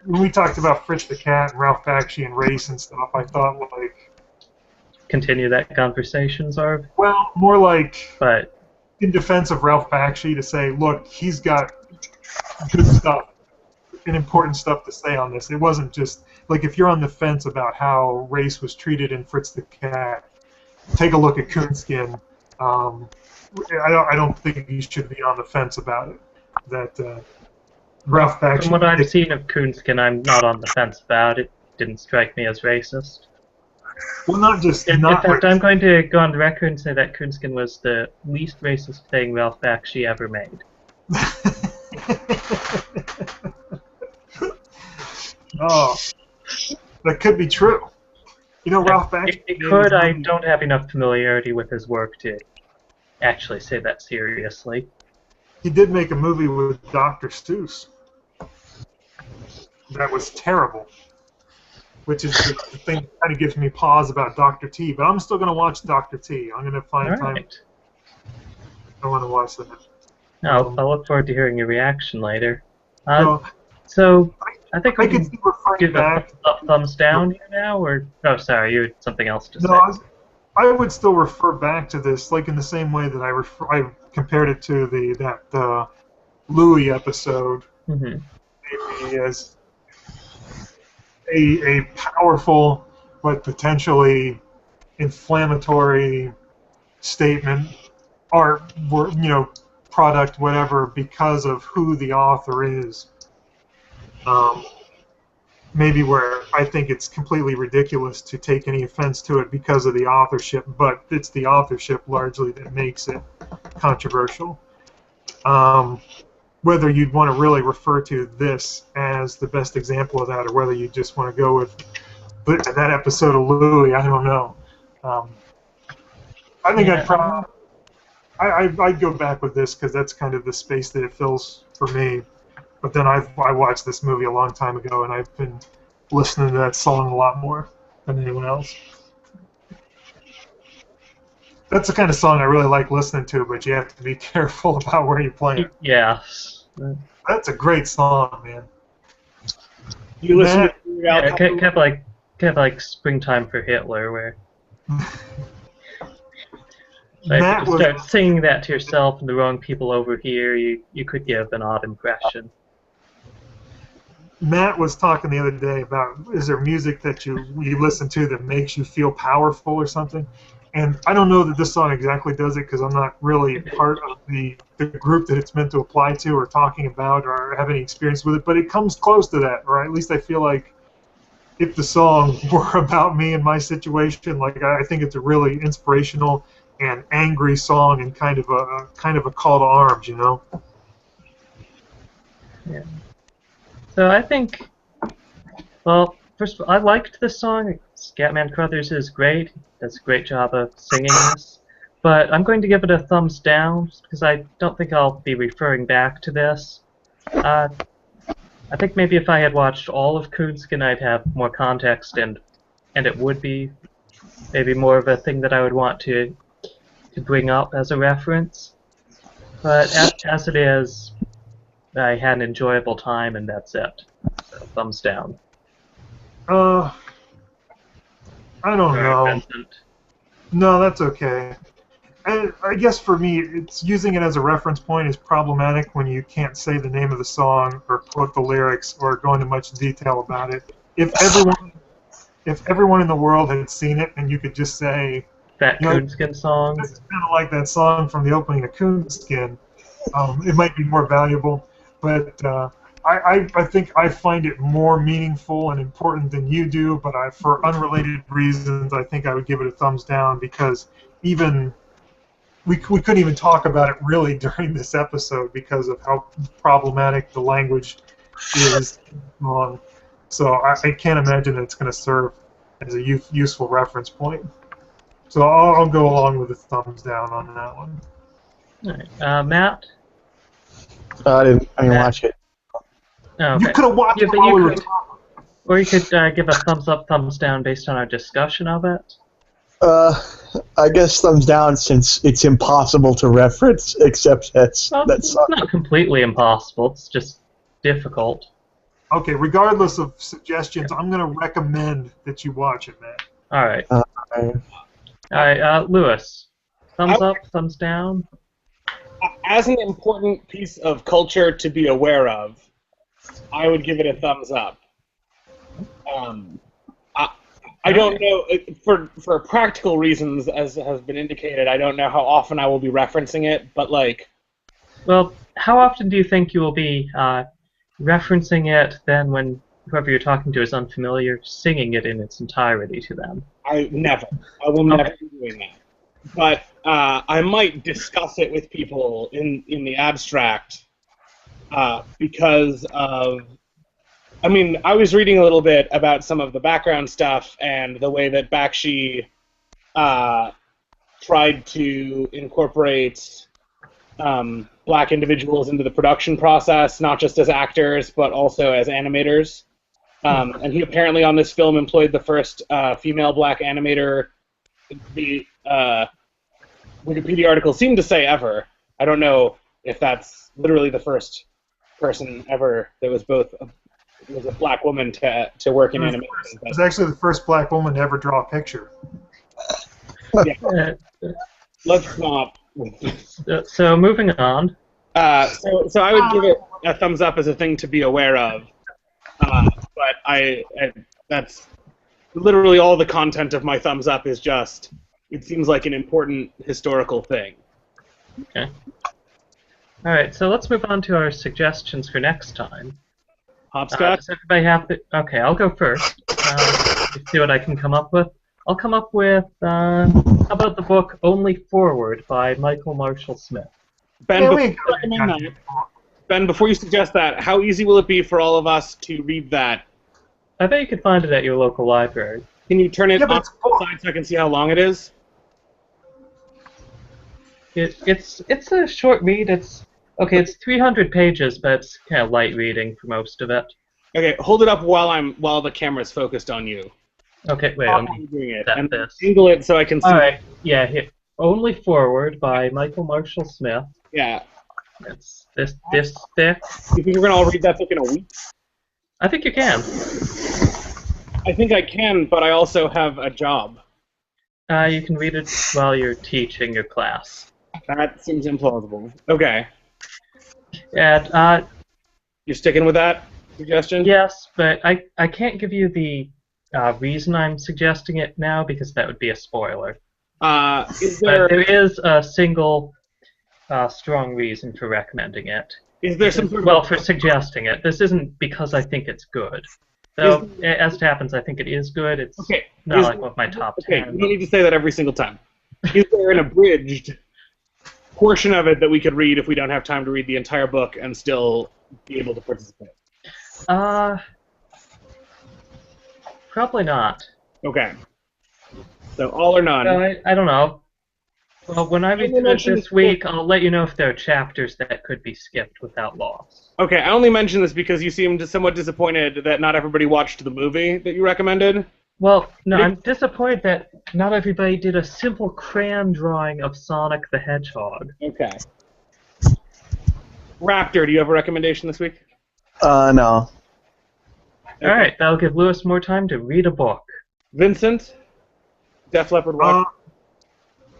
when we talked about Fritz the Cat and Ralph Bakshi and race and stuff, I thought, like... Continue that conversation, Zarb? Well, more like... But... in defense of Ralph Bakshi, to say, look, he's got good stuff and important stuff to say on this. It wasn't just... Like, if you're on the fence about how race was treated in Fritz the Cat, take a look at Coonskin. I don't think you should be on the fence about it. That Ralph Bakshi... From what I've seen of Coonskin, I'm not on the fence about it. Didn't strike me as racist. Well, not just... In fact, I'm going to go on the record and say that Coonskin was the least racist thing Ralph Bakshi ever made. Oh, that could be true. You know, Ralph Bakshi... It could. I don't have enough familiarity with his work to actually say that seriously. He did make a movie with Dr. Seuss. That was terrible. Which is the thing that kind of gives me pause about Dr. T. But I'm still going to watch Dr. T. I'm going to find time. I want to watch that. I'll look forward to hearing your reaction later. So I think we can give a thumbs down here now, or... Oh, sorry, you had something else to say. I would still refer back to this, like in the same way that I compared it to that Louis episode, maybe as a powerful but potentially inflammatory statement, art, product, whatever, because of who the author is. Maybe where I think it's completely ridiculous to take any offense to it because of the authorship, but it's the authorship largely that makes it controversial. Whether you'd want to really refer to this as the best example of that, or whether you just want to go with that episode of Louie, I don't know. I think I'd go back with this because that's kind of the space that it fills for me. But then I watched this movie a long time ago, and I've been listening to that song a lot more than anyone else. That's the kind of song I really like listening to, but you have to be careful about where you play it. Yeah. That's a great song, man. You listen to Yeah, kind of like Springtime for Hitler, where if you start singing that to yourself and the wrong people over here, you could give an odd impression. Matt was talking the other day about, is there music that you listen to that makes you feel powerful or something? And I don't know that this song exactly does it because I'm not really part of the group that it's meant to apply to or talking about or have any experience with it, but it comes close to that, or at least I feel like if the song were about me and my situation, like I think it's a really inspirational and angry song and kind of a call to arms, you know? Yeah. So I think, well, first of all, I liked this song. Scatman Crothers is great. He does a great job of singing this. But I'm going to give it a thumbs down because I don't think I'll be referring back to this. I think maybe if I had watched all of Coonskin, I'd have more context, and it would be maybe more of a thing that I would want to bring up as a reference. But as it is, I had an enjoyable time, and that's it. So, thumbs down. I don't know. Vincent. No, that's okay. I guess for me, it's using it as a reference point is problematic when you can't say the name of the song or quote the lyrics or go into much detail about it. If everyone in the world had seen it and you could just say That Coonskin song. It's kind of like that song from the opening of Coonskin. It might be more valuable, but I think I find it more meaningful and important than you do. But for unrelated reasons, I think I would give it a thumbs down because even we couldn't even talk about it really during this episode because of how problematic the language is. So I can't imagine that it's going to serve as a useful reference point. So I'll go along with a thumbs down on that one. All right. Matt? I didn't watch it. Oh, okay. You could have watched it but while we you were could, talking. or you could give a thumbs up, thumbs down based on our discussion of it. I guess thumbs down since it's impossible to reference except that Well, it's song. not completely impossible. It's just difficult. Okay, regardless of suggestions, I'm going to recommend that you watch it, man. All right. All right, Lewis. Thumbs up, thumbs down. As an important piece of culture to be aware of, I would give it a thumbs up. I don't know, for practical reasons, as has been indicated, I don't know how often I will be referencing it, but like... Well, how often do you think you will be referencing it then when whoever you're talking to is unfamiliar, singing it in its entirety to them? I will never be doing that. But I might discuss it with people in the abstract because of... I mean, I was reading a little bit about some of the background stuff and the way that Bakshi tried to incorporate black individuals into the production process, not just as actors, but also as animators. And he apparently on this film employed the first female black animator. The Wikipedia article seemed to say ever. I don't know if that's literally the first person ever that was both was a black woman to work in animation. It was actually the first black woman to ever draw a picture. Yeah. Let's not. So moving on. So I would give it a thumbs up as a thing to be aware of. But that's literally all the content of my thumbs up is just, it seems like an important historical thing. Okay. Alright, so let's move on to our suggestions for next time. Hopscotch? Does everybody have to... Okay, I'll go first. Let's see what I can come up with. I'll come up with, how about the book Only Forward by Michael Marshall Smith? Ben, Yeah, before we you recommend that, Ben, before you suggest that, how easy will it be for all of us to read that? I bet you could find it at your local library. Can you turn it Yeah, but on it's the side so I can see how long it is? It's a short read. It's 300 pages, but it's kind of light reading for most of it. Okay, hold it up while the camera's focused on you. Okay, wait, While let me I'm doing it, set and this. angle it so I can see. Alright, yeah, here. Only Forward by Michael Marshall Smith. Yeah. It's this thick. You think we're gonna all read that book in a week? I think you can. I think I can, but I also have a job. You can read it while you're teaching your class. That seems implausible. Okay. And, You're sticking with that suggestion? yes, but I can't give you the reason I'm suggesting it now because that would be a spoiler. Is there But there is a single strong reason for recommending it. some sort of Well, for suggesting it. This isn't because I think it's good. So, as it happens, I think it is good. It's okay? not Is- like one of my top Okay, 10. you don't need to say that every single time. Is there an abridged portion of it that we could read if we don't have time to read the entire book and still be able to participate? Probably not. Okay. So all or none. I don't know. Well, when I read only through it mentioned this week, I'll let you know if there are chapters that could be skipped without loss. Okay, I only mention this because you seemed somewhat disappointed that not everybody watched the movie that you recommended. Well, no, I'm disappointed that not everybody did a simple crayon drawing of Sonic the Hedgehog. Okay. Raptor, do you have a recommendation this week? No. Alright, that'll give Lewis more time to read a book. Vincent? Def Leppard Walk?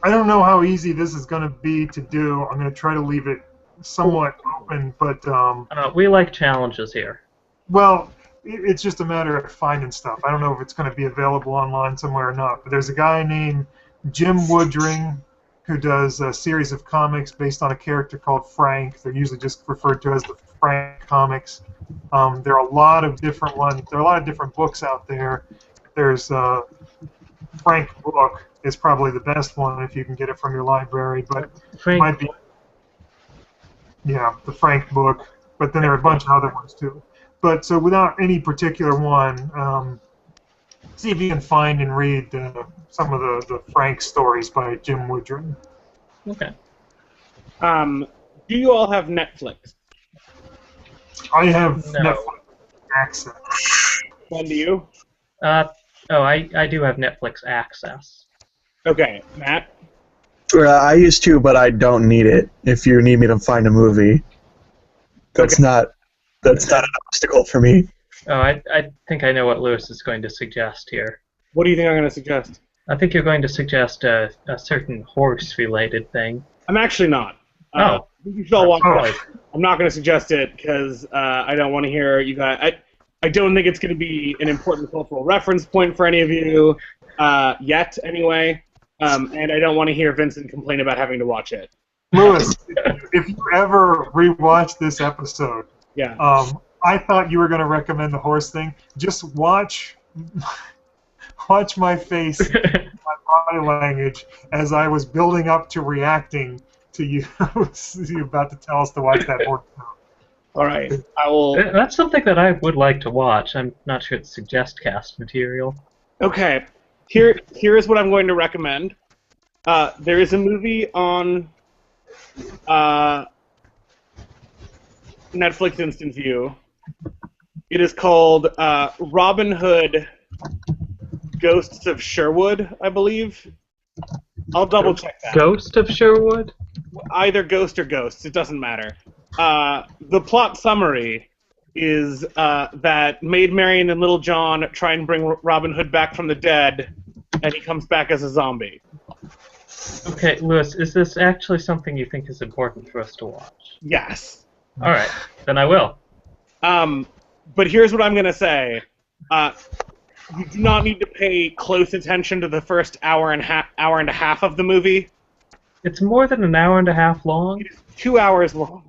I don't know how easy this is going to be to do. I'm going to try to leave it somewhat open, but We like challenges here. well, it's just a matter of finding stuff. I don't know if it's going to be available online somewhere or not. But there's a guy named Jim Woodring who does a series of comics based on a character called Frank. They're usually just referred to as the Frank comics. There are a lot of different ones. There are a lot of different books out there. There's Frank book is probably the best one if you can get it from your library, but Frank, it might be, yeah, the Frank book. But then there are a bunch of other ones too. But so without any particular one, see if you can find and read some of the Frank stories by Jim Woodring. okay. Do you all have Netflix? I have No. Netflix access. When do you? I do have Netflix access. Okay, Matt? I used to, but I don't need it. If you need me to find a movie, that's not an obstacle for me. Oh, I think I know what Lewis is going to suggest here. What do you think I'm going to suggest? I think you're going to suggest a certain horse-related thing. I'm actually not. Oh. You should all watch Oh. it. I'm not going to suggest it because I don't want to hear you guys. I don't think it's going to be an important cultural reference point for any of you yet, anyway. And I don't want to hear Vincent complain about having to watch it. Lewis, if you ever rewatch this episode, Yeah. I thought you were going to recommend the horse thing. Just watch my face, my body language, as I was building up to reacting to you. You about to tell us to watch that horse film. All right. I will. That's something that I would like to watch. I'm not sure it's SuggestCast material. Okay. Here is what I'm going to recommend. There is a movie on Netflix Instant View. It is called Robin Hood Ghosts of Sherwood, I believe. I'll double check that. Ghost of Sherwood? Either Ghost or Ghosts, it doesn't matter. The plot summary is that Maid Marian and Little John try and bring Robin Hood back from the dead, and he comes back as a zombie. Okay, Lewis, is this actually something you think is important for us to watch? Yes. Alright, then I will. But here's what I'm going to say. you do not need to pay close attention to the first hour and a half of the movie. It's more than an hour and a half long. It is 2 hours long,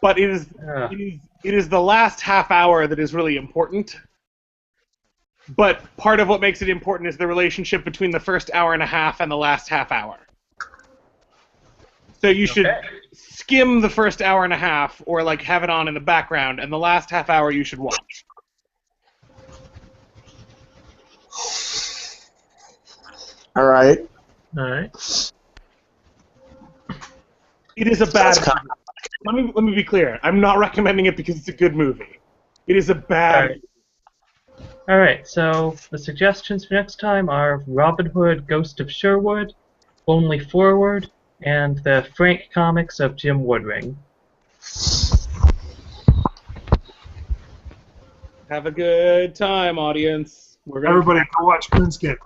but it is the last half hour that is really important. But part of what makes it important is the relationship between the first hour and a half and the last half hour. So you should skim the first hour and a half, or like have it on in the background, and the last half hour you should watch. All right. All right. It is a bad movie. Let me be clear. I'm not recommending it because it's a good movie. It is a bad movie. All right, so the suggestions for next time are Robin Hood, Ghost of Sherwood, Only Forward, and the Frank comics of Jim Woodring. Have a good time, audience. Everybody go watch Coonskin.